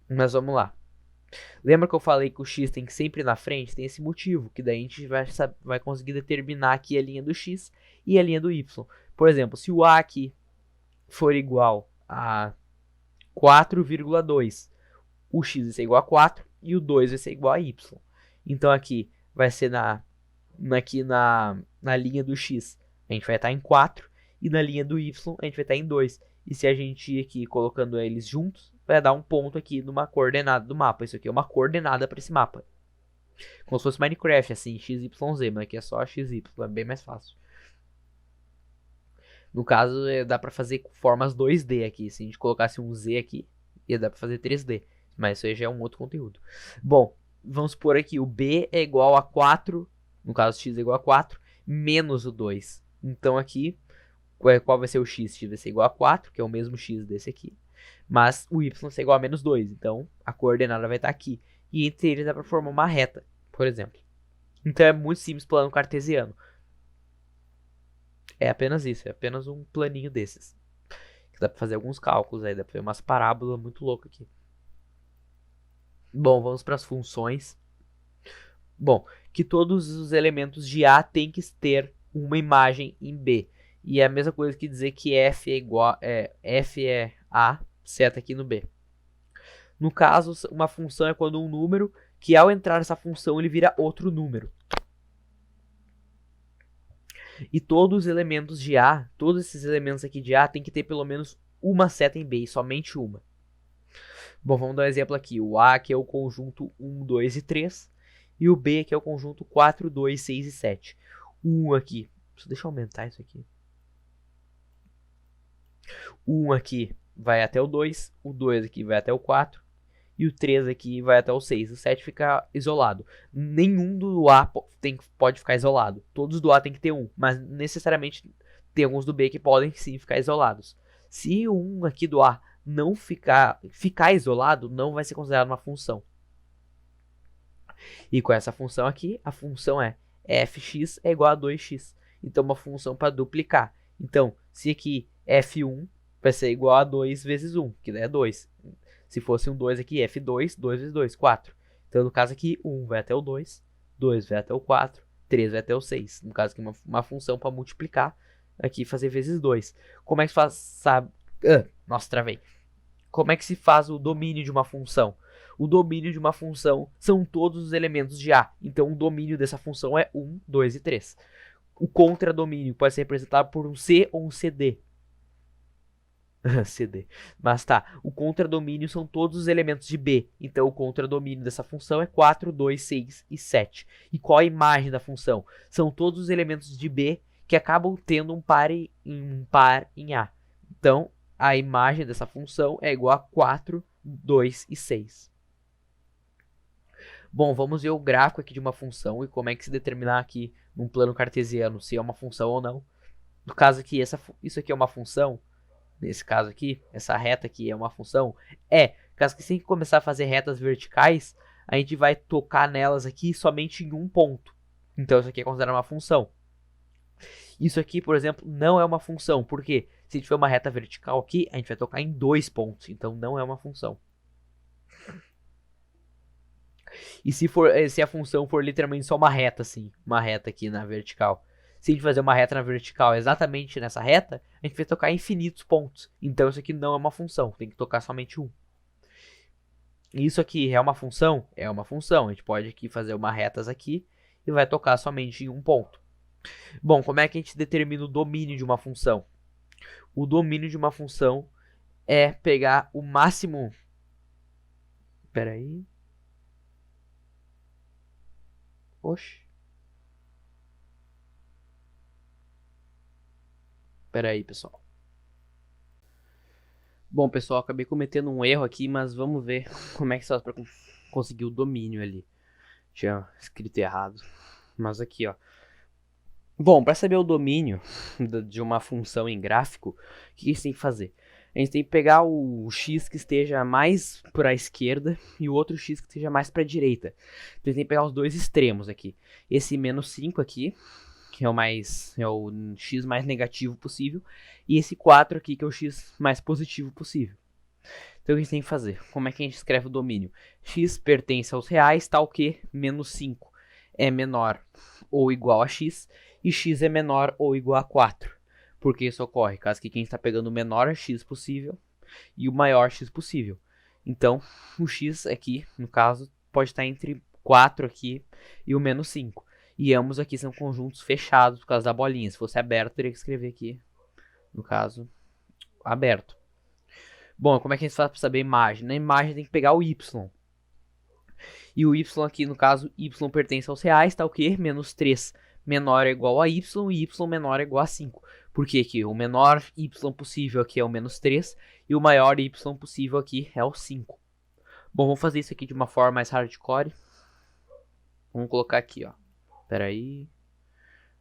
Mas vamos lá. Lembra que eu falei que o x tem que sempre ir na frente? Tem esse motivo, que daí a gente vai conseguir determinar aqui a linha do x e a linha do y. Por exemplo, se o a aqui for igual a 4,2, o x vai ser igual a 4 e o 2 vai ser igual a y. Então aqui vai ser na linha do x, a gente vai estar em 4, e na linha do y a gente vai estar em 2. E se a gente ir aqui colocando eles juntos, vai dar um ponto aqui numa coordenada do mapa. Isso aqui é uma coordenada para esse mapa. Como se fosse Minecraft, assim, XYZ, mas aqui é só XY, é bem mais fácil. No caso, dá para fazer formas 2D aqui. Se a gente colocasse um Z aqui, ia dar para fazer 3D. Mas isso aí já é um outro conteúdo. Bom, vamos supor aqui, o B é igual a 4, no caso x é igual a 4, menos o 2. Então aqui, qual vai ser o x? X vai ser igual a 4, que é o mesmo x desse aqui. Mas o y vai ser igual a menos 2, então a coordenada vai estar aqui. E entre eles dá para formar uma reta, por exemplo. Então é muito simples plano cartesiano. É apenas isso, é apenas um planinho desses. Dá para fazer alguns cálculos aí, dá para fazer umas parábolas muito loucas aqui. Bom, vamos para as funções. Bom, que todos os elementos de A tem que ter uma imagem em B. E é a mesma coisa que dizer que F é A, seta aqui no B. No caso, uma função é quando um número, que ao entrar nessa função ele vira outro número. E todos os elementos de A, todos esses elementos aqui de A, tem que ter pelo menos uma seta em B, e somente uma. Bom, vamos dar um exemplo aqui. O A que é o conjunto 1, 2 e 3. E o B que é o conjunto 4, 2, 6 e 7. O 1 aqui, deixa eu aumentar isso aqui. O 1 aqui vai até o 2, o 2 aqui vai até o 4, e o 3 aqui vai até o 6. O 7 fica isolado. Nenhum do A pode ficar isolado. Todos do A tem que ter 1, mas necessariamente tem alguns do B que podem sim ficar isolados. Se o 1 aqui do A não ficar isolado, não vai ser considerado uma função. E com essa função aqui, a função é fx é igual a 2x. Então, uma função para duplicar. Então, se aqui f1 vai ser igual a 2 vezes 1, que daí é 2. Se fosse um 2 aqui, f2, 2 vezes 2, 4. Então, no caso aqui, 1 vai até o 2, 2 vai até o 4, 3 vai até o 6. No caso aqui, uma função para multiplicar, aqui fazer vezes 2. Como é que faz, sabe? Nossa, travei. Como é que se faz o domínio de uma função? O domínio de uma função são todos os elementos de A. Então, o domínio dessa função é 1, 2 e 3. O contradomínio pode ser representado por um C ou um CD. CD. Mas tá, o contradomínio são todos os elementos de B. Então, o contradomínio dessa função é 4, 2, 6 e 7. E qual a imagem da função? São todos os elementos de B que acabam tendo um par em A. Então, a imagem dessa função é igual a 4, 2 e 6. Bom, vamos ver o gráfico aqui de uma função e como é que se determinar aqui num plano cartesiano se é uma função ou não. No caso aqui, isso aqui é uma função. Nesse caso aqui, essa reta aqui é uma função. Caso que se a gente começar a fazer retas verticais, a gente vai tocar nelas aqui somente em um ponto. Então isso aqui é considerado uma função. Isso aqui, por exemplo, não é uma função. Por quê? Se a gente tiver uma reta vertical aqui, a gente vai tocar em 2 pontos. Então não é uma função. E se a função for literalmente só uma reta, assim, uma reta aqui na vertical. Se a gente fazer uma reta na vertical exatamente nessa reta, a gente vai tocar infinitos pontos. Então isso aqui não é uma função, tem que tocar somente um. Isso aqui é uma função? É uma função. A gente pode aqui fazer uma retas aqui e vai tocar somente em um ponto. Bom, como é que a gente determina o domínio de uma função? O domínio de uma função é pegar o máximo... Espera aí. Oxe. Espera aí, pessoal. Bom, pessoal, acabei cometendo um erro aqui, mas vamos ver como é que se faz para conseguir o domínio ali. Tinha escrito errado. Mas aqui, ó. Bom, para saber o domínio de uma função em gráfico, o que a gente tem que fazer? A gente tem que pegar o x que esteja mais para a esquerda e o outro x que esteja mais para a direita. Então a gente tem que pegar os dois extremos aqui. Esse menos 5 aqui, que é o x mais negativo possível, e esse 4 aqui, que é o x mais positivo possível. Então, o que a gente tem que fazer? Como é que a gente escreve o domínio? X pertence aos reais, tal que menos 5 é menor ou igual a x, e x é menor ou igual a 4. Porque isso ocorre caso que a gente está pegando o menor x possível e o maior x possível. Então, o x aqui, no caso, pode estar entre 4 aqui e o menos 5. E ambos aqui são conjuntos fechados por causa da bolinha. Se fosse aberto, teria que escrever aqui, no caso, aberto. Bom, como é que a gente faz para saber a imagem? Na imagem tem que pegar o y. E o y aqui, no caso, y pertence aos reais, tá o quê? Menos 3 menor ou igual a y e y menor ou igual a 5. Por que aqui? O menor y possível aqui é o menos 3 e o maior y possível aqui é o 5. Bom, vamos fazer isso aqui de uma forma mais hardcore. Vamos colocar aqui, ó. Espera aí.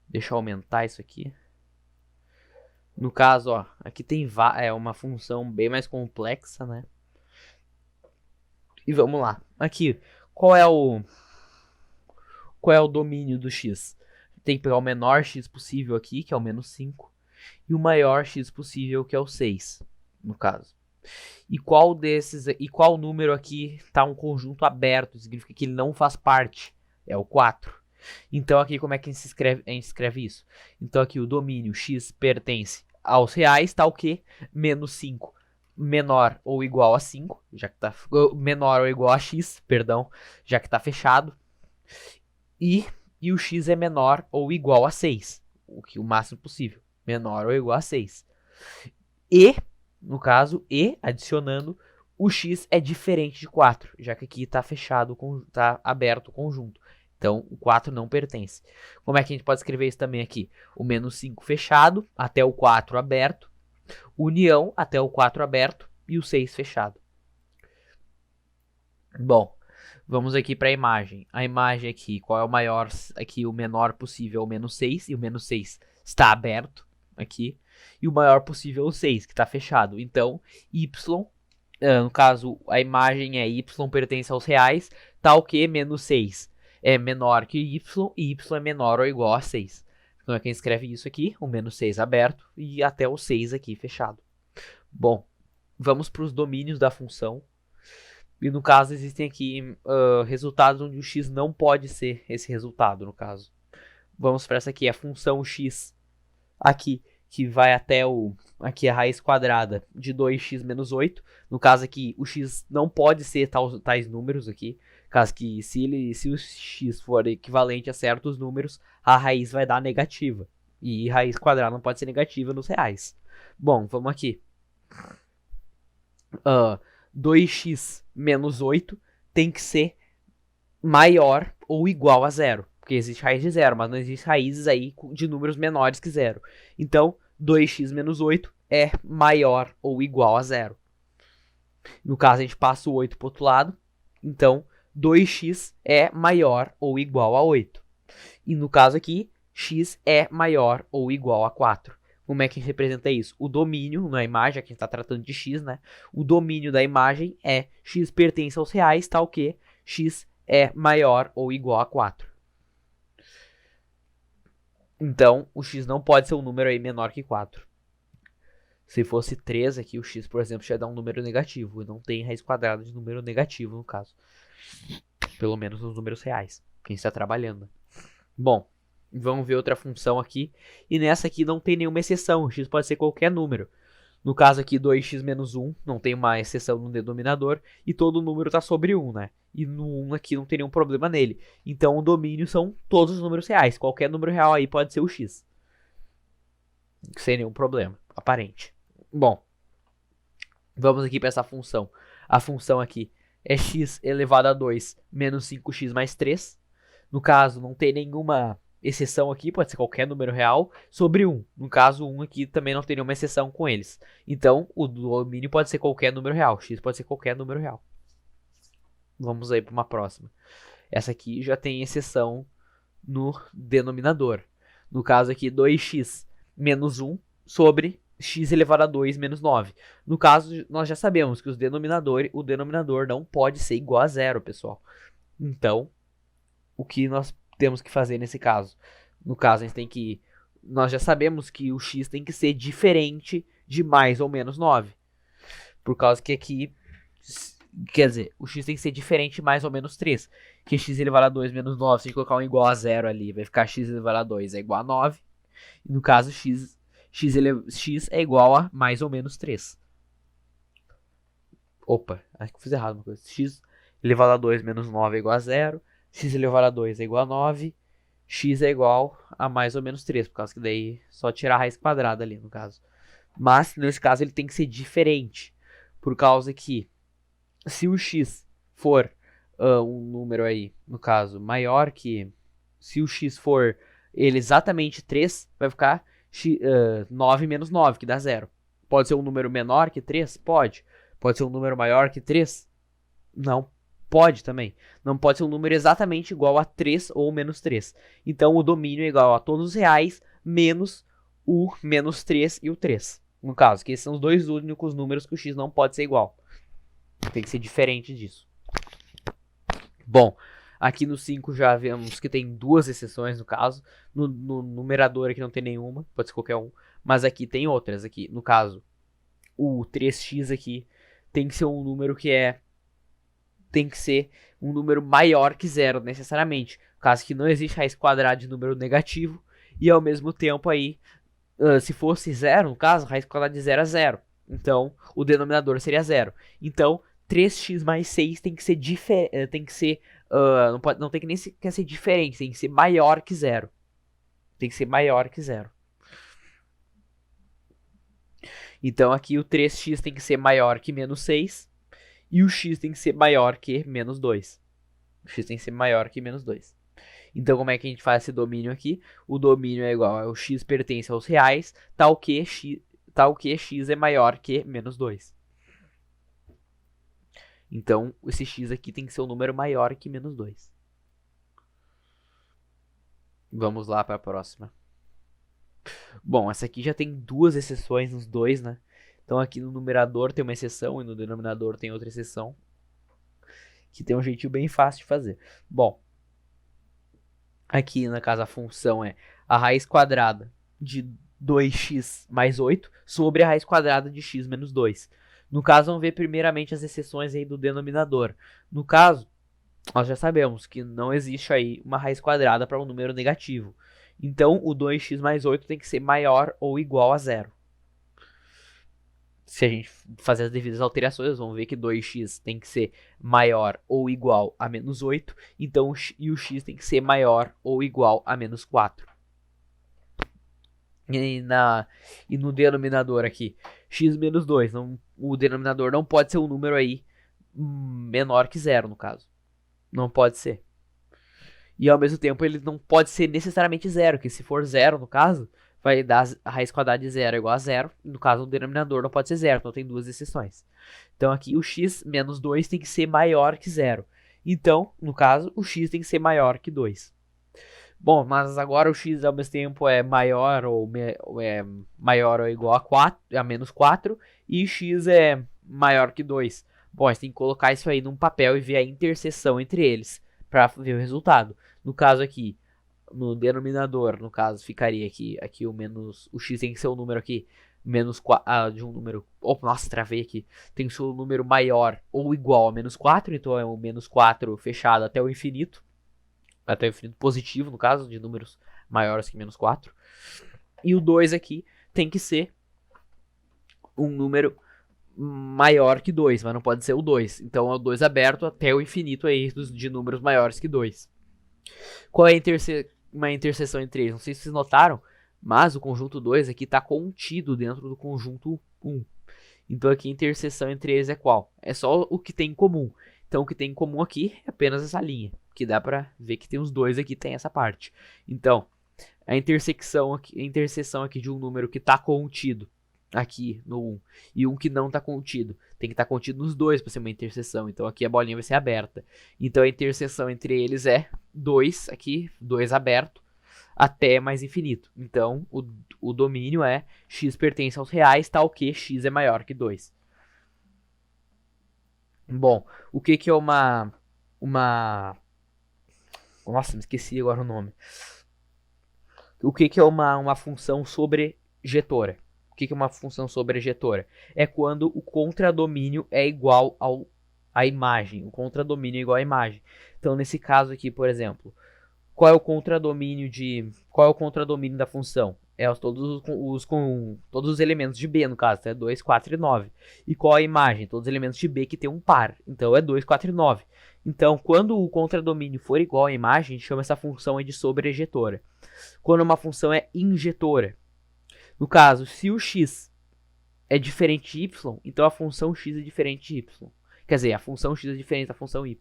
Deixa eu aumentar isso aqui. No caso, ó, aqui tem uma função bem mais complexa, né? E vamos lá. Aqui, qual é o domínio do x? Tem que pegar o menor x possível aqui, que é o menos 5, e o maior x possível, que é o 6, no caso. E qual número aqui está um conjunto aberto? Significa que ele não faz parte. É o 4. Então aqui como é que a gente escreve isso? Então aqui o domínio x pertence aos reais, tá o quê? Menos 5 menor ou igual a 5, já que tá menor ou igual a x, perdão, já que está fechado. E o x é menor ou igual a 6, o máximo possível, menor ou igual a 6. E, no caso, adicionando, o x é diferente de 4, já que aqui está fechado, está aberto o conjunto. Então, o 4 não pertence. Como é que a gente pode escrever isso também aqui? O menos 5 fechado, até o 4 aberto, união até o 4 aberto e o 6 fechado. Bom, vamos aqui para a imagem. A imagem aqui, qual é o maior? Aqui o menor possível é o menos 6, e o menos 6 está aberto aqui. E o maior possível é o 6, que está fechado. Então, y, no caso, a imagem é y pertence aos reais, tal que menos 6 é menor que y, e y é menor ou igual a 6. Então é quem escreve isso aqui, o menos 6 aberto e até o 6 aqui fechado. Bom, vamos para os domínios da função. E no caso existem aqui resultados onde o x não pode ser esse resultado, no caso. Vamos para essa aqui, a função x aqui, que vai até aqui a raiz quadrada de 2x menos 8. No caso aqui, o x não pode ser tais números aqui. Caso que se o x for equivalente a certos números, a raiz vai dar negativa. E raiz quadrada não pode ser negativa nos reais. Bom, vamos aqui. 2x menos 8 tem que ser maior ou igual a 0. Porque existe raiz de 0, mas não existe raízes aí de números menores que 0. Então, 2x menos 8 é maior ou igual a 0. No caso, a gente passa o 8 para o outro lado. Então, 2x é maior ou igual a 8. E no caso aqui, x é maior ou igual a 4. Como é que a gente representa isso? O domínio na imagem, aqui a gente está tratando de x, né? O domínio da imagem é x pertence aos reais, tal que x é maior ou igual a 4. Então, o x não pode ser um número aí menor que 4. Se fosse 3 aqui, o x, por exemplo, já dá um número negativo. E não tem raiz quadrada de número negativo, no caso. Pelo menos nos números reais. Quem está trabalhando. Bom, vamos ver outra função aqui. E nessa aqui não tem nenhuma exceção. O x pode ser qualquer número. No caso aqui, 2x menos 1, não tem uma exceção no denominador. E todo número está sobre 1, né? E no 1 aqui não tem nenhum problema nele. Então o domínio são todos os números reais. Qualquer número real aí pode ser o x. Sem nenhum problema, aparente. Bom, vamos aqui para essa função. A função aqui é x elevado a 2 menos 5x mais 3. No caso, não tem nenhuma exceção aqui, pode ser qualquer número real, sobre 1. No caso, 1 aqui também não tem nenhuma exceção com eles. Então, o domínio pode ser qualquer número real. X pode ser qualquer número real. Vamos aí para uma próxima. Essa aqui já tem exceção no denominador. No caso aqui, 2x menos 1 sobre x elevado a 2 menos 9. No caso, nós já sabemos que o denominador não pode ser igual a 0, pessoal. Então, o que nós temos que fazer nesse caso? No caso, a gente tem que... Nós já sabemos que o x tem que ser diferente de mais ou menos 9. Por causa que aqui... Quer dizer, o x tem que ser diferente de mais ou menos 3. Que x elevado a 2 menos 9, se a gente colocar um igual a 0 ali, vai ficar x elevado a 2 é igual a 9. E no caso, x é igual a mais ou menos 3. Opa, acho que eu fiz errado uma coisa. X elevado a 2 menos 9 é igual a 0. X elevado a 2 é igual a 9. X é igual a mais ou menos 3, por causa que daí só tirar a raiz quadrada ali, no caso. Mas, nesse caso, ele tem que ser diferente. Por causa que, se o x for um número aí, no caso, maior que... Se o x for ele exatamente 3, vai ficar 9 menos 9, que dá 0. Pode ser um número menor que 3? Pode. Pode ser um número maior que 3? Não. Pode também. Não pode ser um número exatamente igual a 3 ou menos 3. Então, o domínio é igual a todos os reais menos o menos 3 e o 3. No caso, que esses são os dois únicos números que o x não pode ser igual. Tem que ser diferente disso. Bom, aqui no 5 já vemos que tem duas exceções no caso. No numerador aqui não tem nenhuma, pode ser qualquer um. Mas aqui tem outras. Aqui, no caso, o 3x aqui tem que ser um número que tem que ser um número maior que zero, necessariamente. No caso que não existe raiz quadrada de número negativo. E ao mesmo tempo aí, se fosse zero, no caso, raiz quadrada de zero é zero. Então, o denominador seria zero. Então, 3x mais 6 tem que ser tem que ser não tem que nem sequer ser diferente, tem que ser maior que zero. Tem que ser maior que zero. Então aqui o 3x tem que ser maior que menos 6 e o x tem que ser maior que menos 2. O x tem que ser maior que menos 2. Então como é que a gente faz esse domínio aqui? O domínio é igual ao x pertence aos reais, tal que x é maior que menos 2. Então, esse x aqui tem que ser um número maior que menos 2. Vamos lá para a próxima. Bom, essa aqui já tem duas exceções nos dois, né? Então, aqui no numerador tem uma exceção e no denominador tem outra exceção. Que tem um jeitinho bem fácil de fazer. Bom, aqui, no caso, a função é a raiz quadrada de 2x mais 8 sobre a raiz quadrada de x menos 2. No caso, vamos ver primeiramente as exceções aí do denominador. No caso, nós já sabemos que não existe aí uma raiz quadrada para um número negativo. Então, o 2x mais 8 tem que ser maior ou igual a zero. Se a gente fazer as devidas alterações, vamos ver que 2x tem que ser maior ou igual a menos 8. Então, o x tem que ser maior ou igual a menos 4. E no denominador aqui, x menos 2. O denominador não pode ser um número aí menor que zero, no caso. Não pode ser. E ao mesmo tempo ele não pode ser necessariamente zero, que se for zero no caso, vai dar a raiz quadrada de zero igual a zero. No caso, o denominador não pode ser zero, então tem duas exceções. Então aqui o x menos 2 tem que ser maior que zero. Então, no caso, o x tem que ser maior que 2. Bom, mas agora o x ao mesmo tempo é maior ou maior ou igual a 4, a menos 4, e x é maior que 2. Bom, a gente tem que colocar isso aí num papel e ver a interseção entre eles para ver o resultado. No caso aqui, no denominador, no caso, ficaria aqui o x tem que ser um número aqui, menos 4, de um número, nossa, travei aqui, tem que ser um número maior ou igual a menos 4, então é o menos 4 fechado até o infinito positivo, no caso, de números maiores que menos 4. E o 2 aqui tem que ser um número maior que 2, mas não pode ser o 2. Então é o 2 aberto até o infinito aí de números maiores que 2. Qual é uma interseção entre eles? Não sei se vocês notaram, mas o conjunto 2 aqui está contido dentro do conjunto 1. Então aqui a interseção entre eles é qual? É só o que tem em comum. Então o que tem em comum aqui é apenas essa linha, que dá para ver que tem os dois aqui, tem essa parte. Então, a interseção aqui de um número que está contido aqui no 1 e um que não está contido, tem que estar contido nos dois para ser uma interseção. Então aqui a bolinha vai ser aberta. Então a interseção entre eles é 2 aqui, 2 aberto, até mais infinito. Então o domínio é x pertence aos reais, tal que x é maior que 2. Bom, o que é uma... Nossa, me esqueci agora o nome. O que é uma função sobrejetora? O que é uma função sobrejetora? É quando o contradomínio é igual à imagem. O contradomínio é igual à imagem. Então, nesse caso aqui, por exemplo, qual é o contradomínio da função? É todos os elementos de B, no caso, é 2, 4 e 9. E qual a imagem? Todos os elementos de B que tem um par. Então é 2, 4 e 9. Então, quando o contradomínio for igual à imagem, a gente chama essa função de sobrejetora. Quando uma função é injetora, no caso, se o x é diferente de y, então a função x é diferente de y. Quer dizer, a função x é diferente da função y.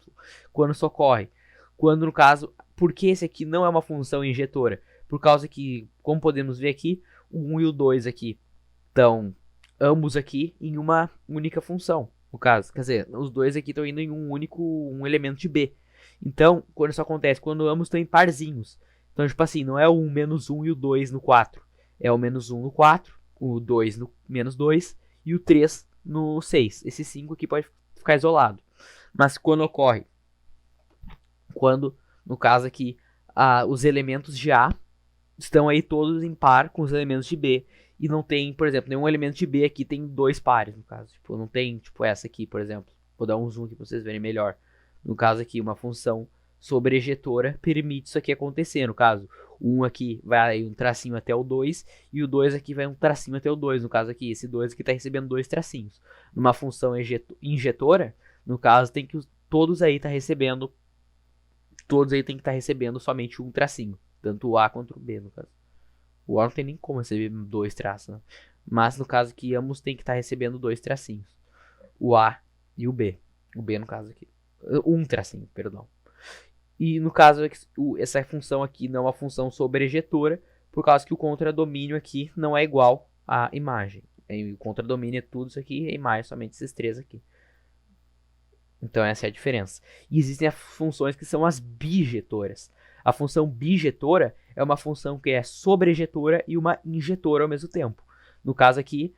Quando isso ocorre? Quando, no caso, porque esse aqui não é uma função injetora? Por causa que, como podemos ver aqui, o 1 e o 2 aqui estão ambos aqui em uma única função, no caso. Quer dizer, os dois aqui estão indo em um elemento de B. Então, quando isso acontece, quando ambos estão em parzinhos. Então, tipo assim, não é o 1 menos 1 e o 2 no 4. É o menos 1 no 4, o 2 no menos 2 e o 3 no 6. Esse 5 aqui pode ficar isolado. Mas quando ocorre? Quando, no caso aqui, os elementos de A estão aí todos em par com os elementos de B. E não tem, por exemplo, nenhum elemento de B aqui tem dois pares, no caso. Tipo, não tem, tipo, essa aqui, por exemplo. Vou dar um zoom aqui para vocês verem melhor. No caso aqui, uma função sobrejetora permite isso aqui acontecer. No caso, o 1 aqui vai um tracinho até o 2 e o 2 aqui vai um tracinho até o 2. No caso aqui, esse 2 aqui está recebendo dois tracinhos. Numa função injetora, no caso, tem que todos aí tá recebendo somente um tracinho. Tanto o A quanto o B, no caso. O A não tem nem como receber dois traços, né? Mas no caso aqui, ambos tem que estar recebendo dois tracinhos. O A e o B. O B no caso aqui. Um tracinho, perdão. E no caso, essa função aqui não é uma função sobrejetora, por causa que o contradomínio aqui não é igual à imagem. O contradomínio é tudo isso aqui, e a imagem é somente esses três aqui. Então essa é a diferença. E existem as funções que são as bijetoras. A função bijetora é uma função que é sobrejetora e uma injetora ao mesmo tempo. No caso aqui,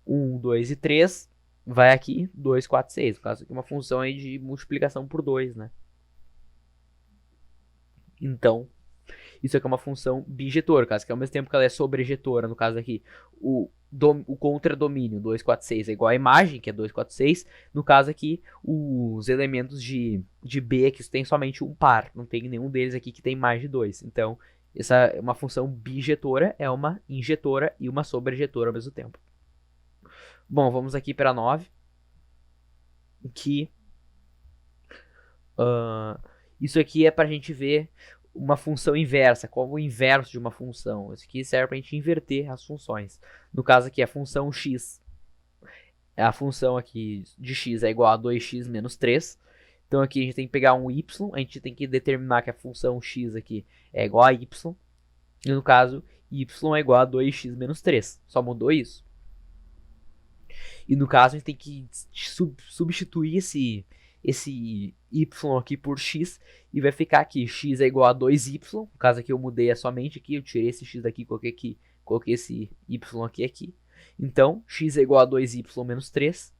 1, 2 e 3 vai aqui 2, 4, 6. No caso aqui, uma função aí de multiplicação por 2, né? Então, isso aqui é uma função bijetora, caso que ao mesmo tempo que ela é sobrejetora, no caso aqui, o contradomínio 2, 4, 6 é igual à imagem, que é 2, 4, 6. No caso aqui, os elementos de B aqui tem somente um par, não tem nenhum deles aqui que tem mais de 2. Então, essa é uma função bijetora, é uma injetora e uma sobrejetora ao mesmo tempo. Bom, vamos aqui para 9, que isso aqui é para a gente ver uma função inversa, como o inverso de uma função. Isso aqui serve para a gente inverter as funções. No caso aqui, a função x, a função aqui de x é igual a 2x menos 3. Então aqui a gente tem que pegar um y, a gente tem que determinar que a função x aqui é igual a y. E no caso, y é igual a 2x menos 3. Só mudou isso. E no caso, a gente tem que substituir esse y aqui por x e vai ficar aqui x é igual a 2y. No caso aqui eu mudei somente aqui, eu tirei esse x daqui, coloquei esse y aqui. Então, x é igual a 2y menos 3.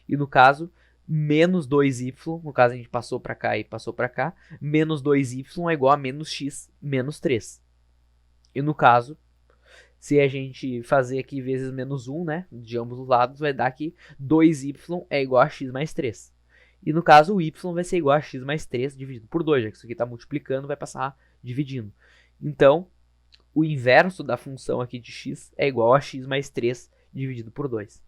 E no caso, menos 2y, no caso a gente passou para cá e passou para cá, menos 2y é igual a menos x menos 3. E no caso, se a gente fazer aqui vezes menos 1, né, de ambos os lados, vai dar que 2y é igual a x mais 3. E no caso, o y vai ser igual a x mais 3 dividido por 2, já que isso aqui está multiplicando, vai passar dividindo. Então, o inverso da função aqui de x é igual a x mais 3 dividido por 2.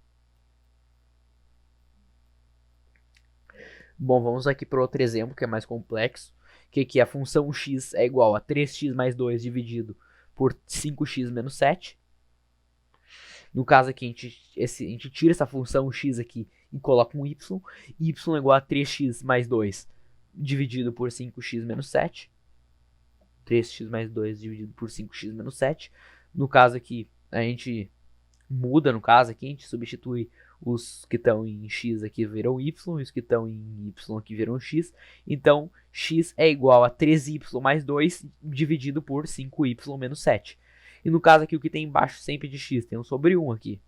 Bom, vamos aqui para outro exemplo que é mais complexo, que aqui a função x é igual a 3x mais 2 dividido por 5x menos 7. No caso aqui, a gente tira essa função x aqui e coloca um y. Y é igual a 3x mais 2 dividido por 5x menos 7. 3x mais 2 dividido por 5x menos 7. No caso aqui, a gente muda, no caso aqui, a gente substitui os que estão em x aqui viram y, e os que estão em y aqui viram x. Então, x é igual a 3y mais 2 dividido por 5y menos 7. E no caso aqui, o que tem embaixo sempre de x, tem um sobre 1 aqui.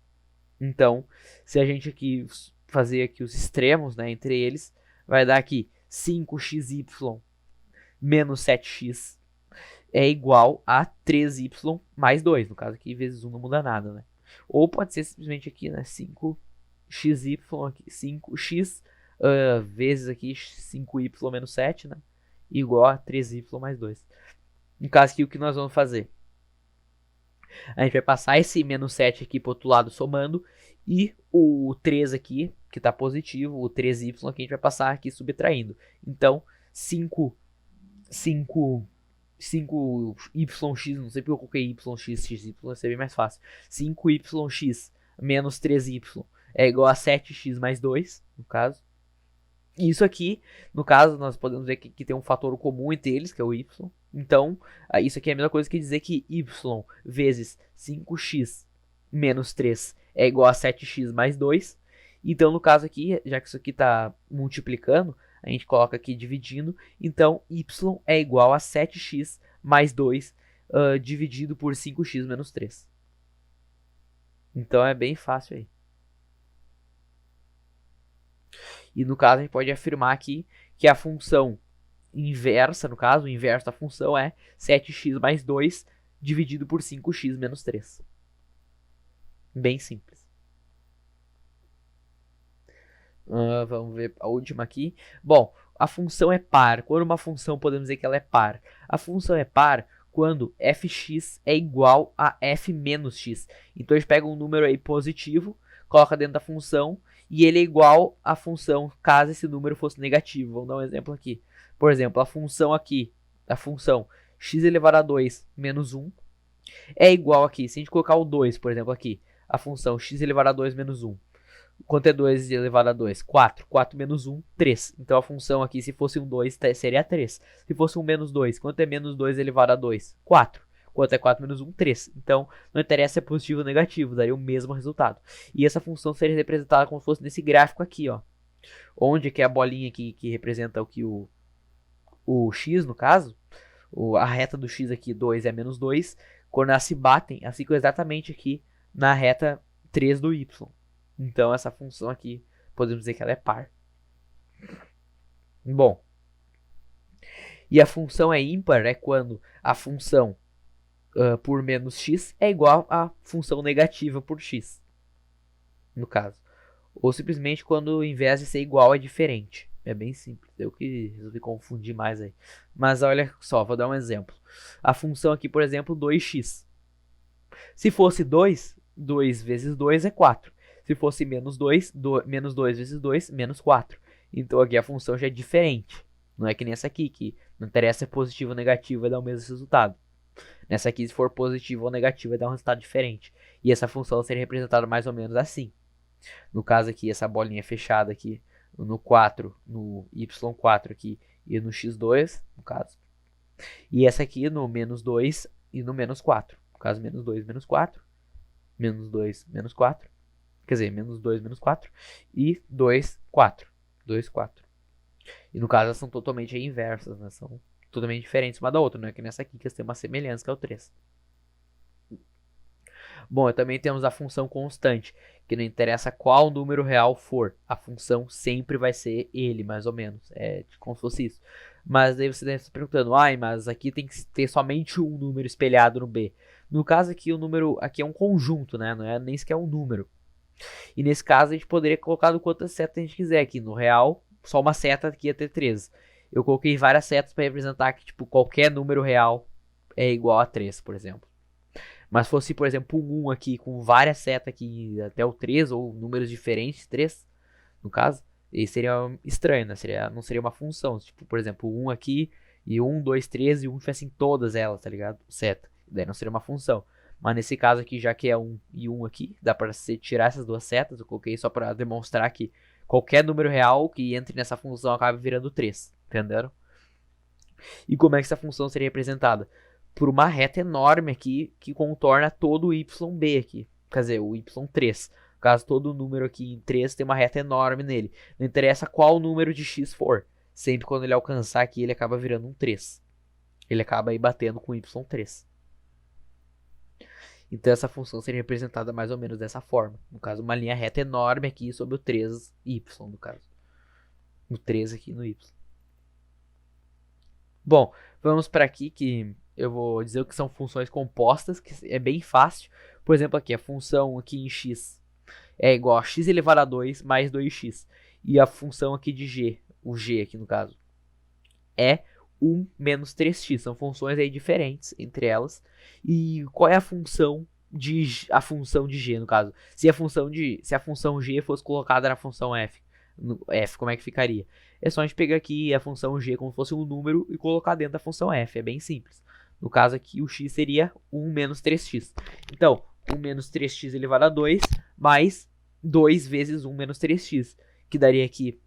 Então, se a gente aqui fazer aqui os extremos, né, entre eles, vai dar aqui 5xy menos 7x é igual a 3y mais 2. No caso aqui, vezes 1 não muda nada, né? Ou pode ser simplesmente aqui, né? 5xy aqui, 5x vezes aqui 5y menos 7, né? Igual a 3y mais 2. No caso aqui, o que nós vamos fazer? A gente vai passar esse menos 7 aqui para o outro lado somando. E o 3 aqui, que está positivo, o 3y aqui, a gente vai passar aqui subtraindo. Então, 5yx, não sei porque eu coloquei yx, xy, vai ser bem mais fácil. 5yx menos 3y é igual a 7x mais 2, no caso. Isso aqui, no caso, nós podemos ver que tem um fator comum entre eles, que é o y. Então, isso aqui é a mesma coisa que dizer que y vezes 5x menos 3 é igual a 7x mais 2. Então, no caso aqui, já que isso aqui está multiplicando, a gente coloca aqui dividindo. Então, y é igual a 7x mais 2 dividido por 5x menos 3. Então, é bem fácil aí. E no caso, a gente pode afirmar aqui que a função inversa, no caso, o inverso da função é 7x mais 2 dividido por 5x menos 3. Bem simples. Vamos ver a última aqui. Bom, a função é par. Quando uma função podemos dizer que ela é par? A função é par quando fx é igual a f menos x. Então a gente pega um número aí positivo, coloca dentro da função e ele é igual à função caso esse número fosse negativo. Vamos dar um exemplo aqui. Por exemplo, a função aqui, a função x elevado a 2 menos 1 é igual aqui. Se a gente colocar o 2, por exemplo, aqui, a função x elevado a 2 menos 1. Quanto é 2 elevado a 2? 4. 4 menos 1, 3. Então a função aqui, se fosse um 2, seria 3. Se fosse um menos 2, quanto é menos 2 elevado a 2? 4. Quanto é 4 menos 1? 3. Então, não interessa se é positivo ou negativo, daria o mesmo resultado. E essa função seria representada como se fosse nesse gráfico aqui, ó. Onde que é a bolinha aqui que representa o x, no caso. A reta do x aqui, 2 é menos 2. Quando elas se batem, elas ficam exatamente aqui na reta 3 do y. Então, essa função aqui, podemos dizer que ela é par. Bom, e a função é ímpar, é quando a função por menos x é igual à função negativa por x, no caso. Ou simplesmente quando, em vez de ser igual, é diferente. É bem simples, eu que resolvi confundir mais aí. Mas olha só, vou dar um exemplo. A função aqui, por exemplo, 2x. Se fosse 2, 2 vezes 2 é 4. Se fosse menos 2, menos 2 vezes 2, menos 4. Então aqui a função já é diferente. Não é que nem essa aqui, que não interessa se é positivo ou negativo, vai dar o mesmo resultado. Nessa aqui, se for positivo ou negativo, vai dar um resultado diferente. E essa função seria representada mais ou menos assim. No caso aqui, essa bolinha fechada aqui no 4, no y4 aqui e no x2, no caso. E essa aqui no menos 2 e no menos 4. No caso, menos 2, menos 4. Menos 2, menos 4. Quer dizer, menos 2, menos 4. E 2, 4. 2, 4. E no caso, elas são totalmente inversas, né? São totalmente diferentes uma da outra, não é que nessa aqui que elas têm uma semelhança, que é o 3. Bom, também temos a função constante, que não interessa qual número real for, a função sempre vai ser ele, mais ou menos. É como se fosse isso. Mas daí você deve estar perguntando, mas aqui tem que ter somente um número espelhado no B. No caso aqui, o número aqui é um conjunto, né? Não é nem sequer um número. E nesse caso, a gente poderia colocar quantas setas a gente quiser aqui. No real, só uma seta aqui ia ter 13. Eu coloquei várias setas para representar que tipo, qualquer número real é igual a 3, por exemplo. Mas fosse, por exemplo, um 1 aqui com várias setas aqui até o 3, ou números diferentes, 3, no caso, aí seria estranho, né? Não seria uma função. Tipo, por exemplo, 1 aqui e 1, 2, 3 e 1 tivessem todas elas, tá ligado? Seta. Daí não seria uma função. Mas nesse caso aqui, já que é 1 e 1 aqui, dá para tirar essas duas setas. Eu coloquei só para demonstrar que qualquer número real que entre nessa função acaba virando 3. Entenderam? E como é que essa função seria representada? Por uma reta enorme aqui que contorna todo o YB aqui. Quer dizer, o Y3. No caso, todo número aqui em 3 tem uma reta enorme nele. Não interessa qual número de x for. Sempre quando ele alcançar aqui, ele acaba virando um 3. Ele acaba aí batendo com Y3. Então essa função seria representada mais ou menos dessa forma. No caso, uma linha reta enorme aqui sobre o 3y, no caso. O 3 aqui no y. Bom, vamos para aqui que eu vou dizer o que são funções compostas, que é bem fácil. Por exemplo, aqui a função aqui em x é igual a x elevado a 2 mais 2x. E a função aqui de g, o g aqui no caso, é 1 menos 3x. São funções aí diferentes entre elas. E qual é a função de g no caso? Se a função g fosse colocada na função f, como é que ficaria? É só a gente pegar aqui a função g como se fosse um número e colocar dentro da função f. É bem simples. No caso aqui, o x seria 1 menos 3x. Então, 1 menos 3x elevado a 2 mais 2 vezes 1 menos 3x, que daria aqui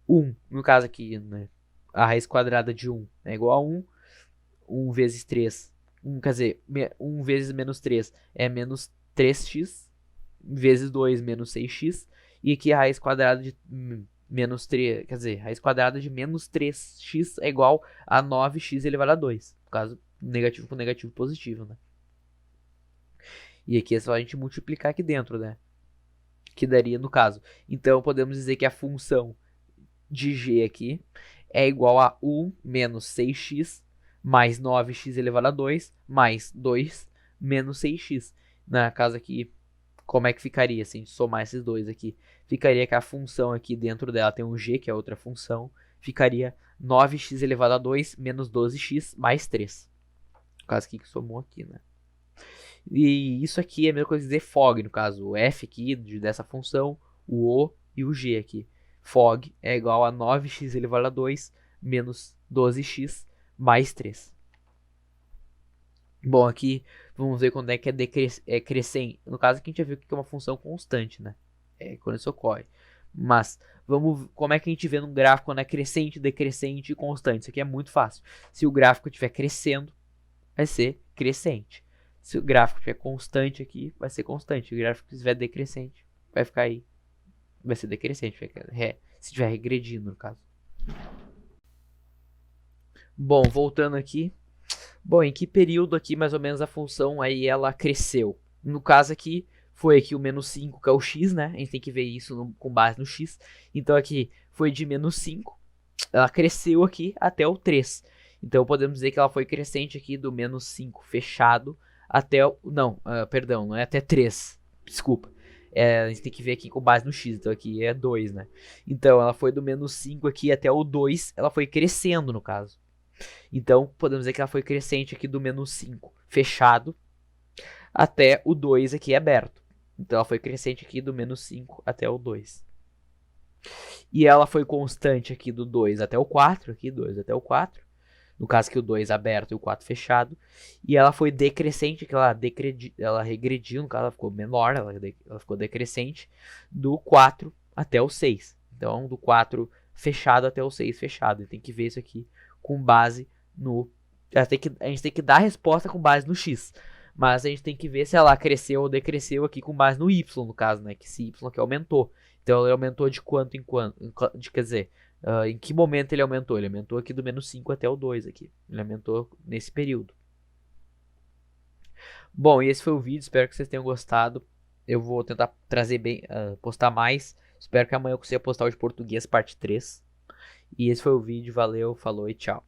1, no caso aqui, né, a raiz quadrada de 1 é igual a 1, 1 vezes 3, 1 vezes menos 3 é menos 3x, vezes 2 menos 6x, e aqui a raiz quadrada de menos 3, raiz quadrada de menos 3x é igual a 9x elevado a 2, no caso, negativo com negativo positivo, né? E aqui é só a gente multiplicar aqui dentro, né? Que daria no caso. Então, podemos dizer que a função de g aqui é igual a 1 menos 6x mais 9x elevado a 2 mais 2 menos 6x. Na casa aqui, como é que ficaria se a gente somar esses dois aqui? Ficaria que a função aqui dentro dela tem um g, que é outra função. Ficaria 9x elevado a 2 menos 12x mais 3. No caso aqui que somou aqui, né? E isso aqui é a mesma coisa que dizer fog, no caso, o f aqui dessa função, o o e o g aqui. Fog é igual a 9x elevado a 2 menos 12x mais 3. Bom, aqui vamos ver quando é que é crescente. No caso aqui a gente já viu que é uma função constante, né? É quando isso ocorre. Mas vamos, como é que a gente vê num gráfico quando é crescente, decrescente e constante? Isso aqui é muito fácil. Se o gráfico estiver crescendo, vai ser crescente. Se o gráfico estiver constante aqui, vai ser constante. Se o gráfico estiver decrescente, vai ficar aí. Vai ser decrescente. Se estiver regredindo, no caso. Bom, voltando aqui. Bom, em que período aqui, mais ou menos, a função aí, ela cresceu? No caso aqui, foi aqui o menos 5, que é o x, né? A gente tem que ver isso com base no x. Então aqui foi de menos 5. Ela cresceu aqui até o 3. Então podemos dizer que ela foi crescente aqui do menos 5 fechado até o... Não, perdão, não é até 3. Desculpa. A gente tem que ver aqui com base no x. Então aqui é 2, né? Então ela foi do menos 5 aqui até o 2. Ela foi crescendo, no caso. Então podemos dizer que ela foi crescente aqui do menos 5 fechado até o 2 aqui aberto. Então ela foi crescente aqui do menos 5 até o 2. E ela foi constante aqui do 2 até o 4. Aqui, 2 até o 4. No caso que o 2 aberto e o 4 fechado. E ela foi decrescente, que ela regrediu, no caso ela ficou menor, ela ficou decrescente do 4 até o 6. Então, do 4 fechado até o 6 fechado. E tem que ver isso aqui com base no... A gente tem que dar a resposta com base no x. Mas a gente tem que ver se ela cresceu ou decresceu aqui com base no y, no caso, né? Que esse y aqui aumentou. Então, ele aumentou de quanto em quanto? Quer dizer... em que momento ele aumentou? Ele aumentou aqui do menos 5 até o 2 aqui. Ele aumentou nesse período. Bom, e esse foi o vídeo. Espero que vocês tenham gostado. Eu vou tentar trazer postar mais. Espero que amanhã eu consiga postar o de português parte 3. E esse foi o vídeo. Valeu, falou e tchau.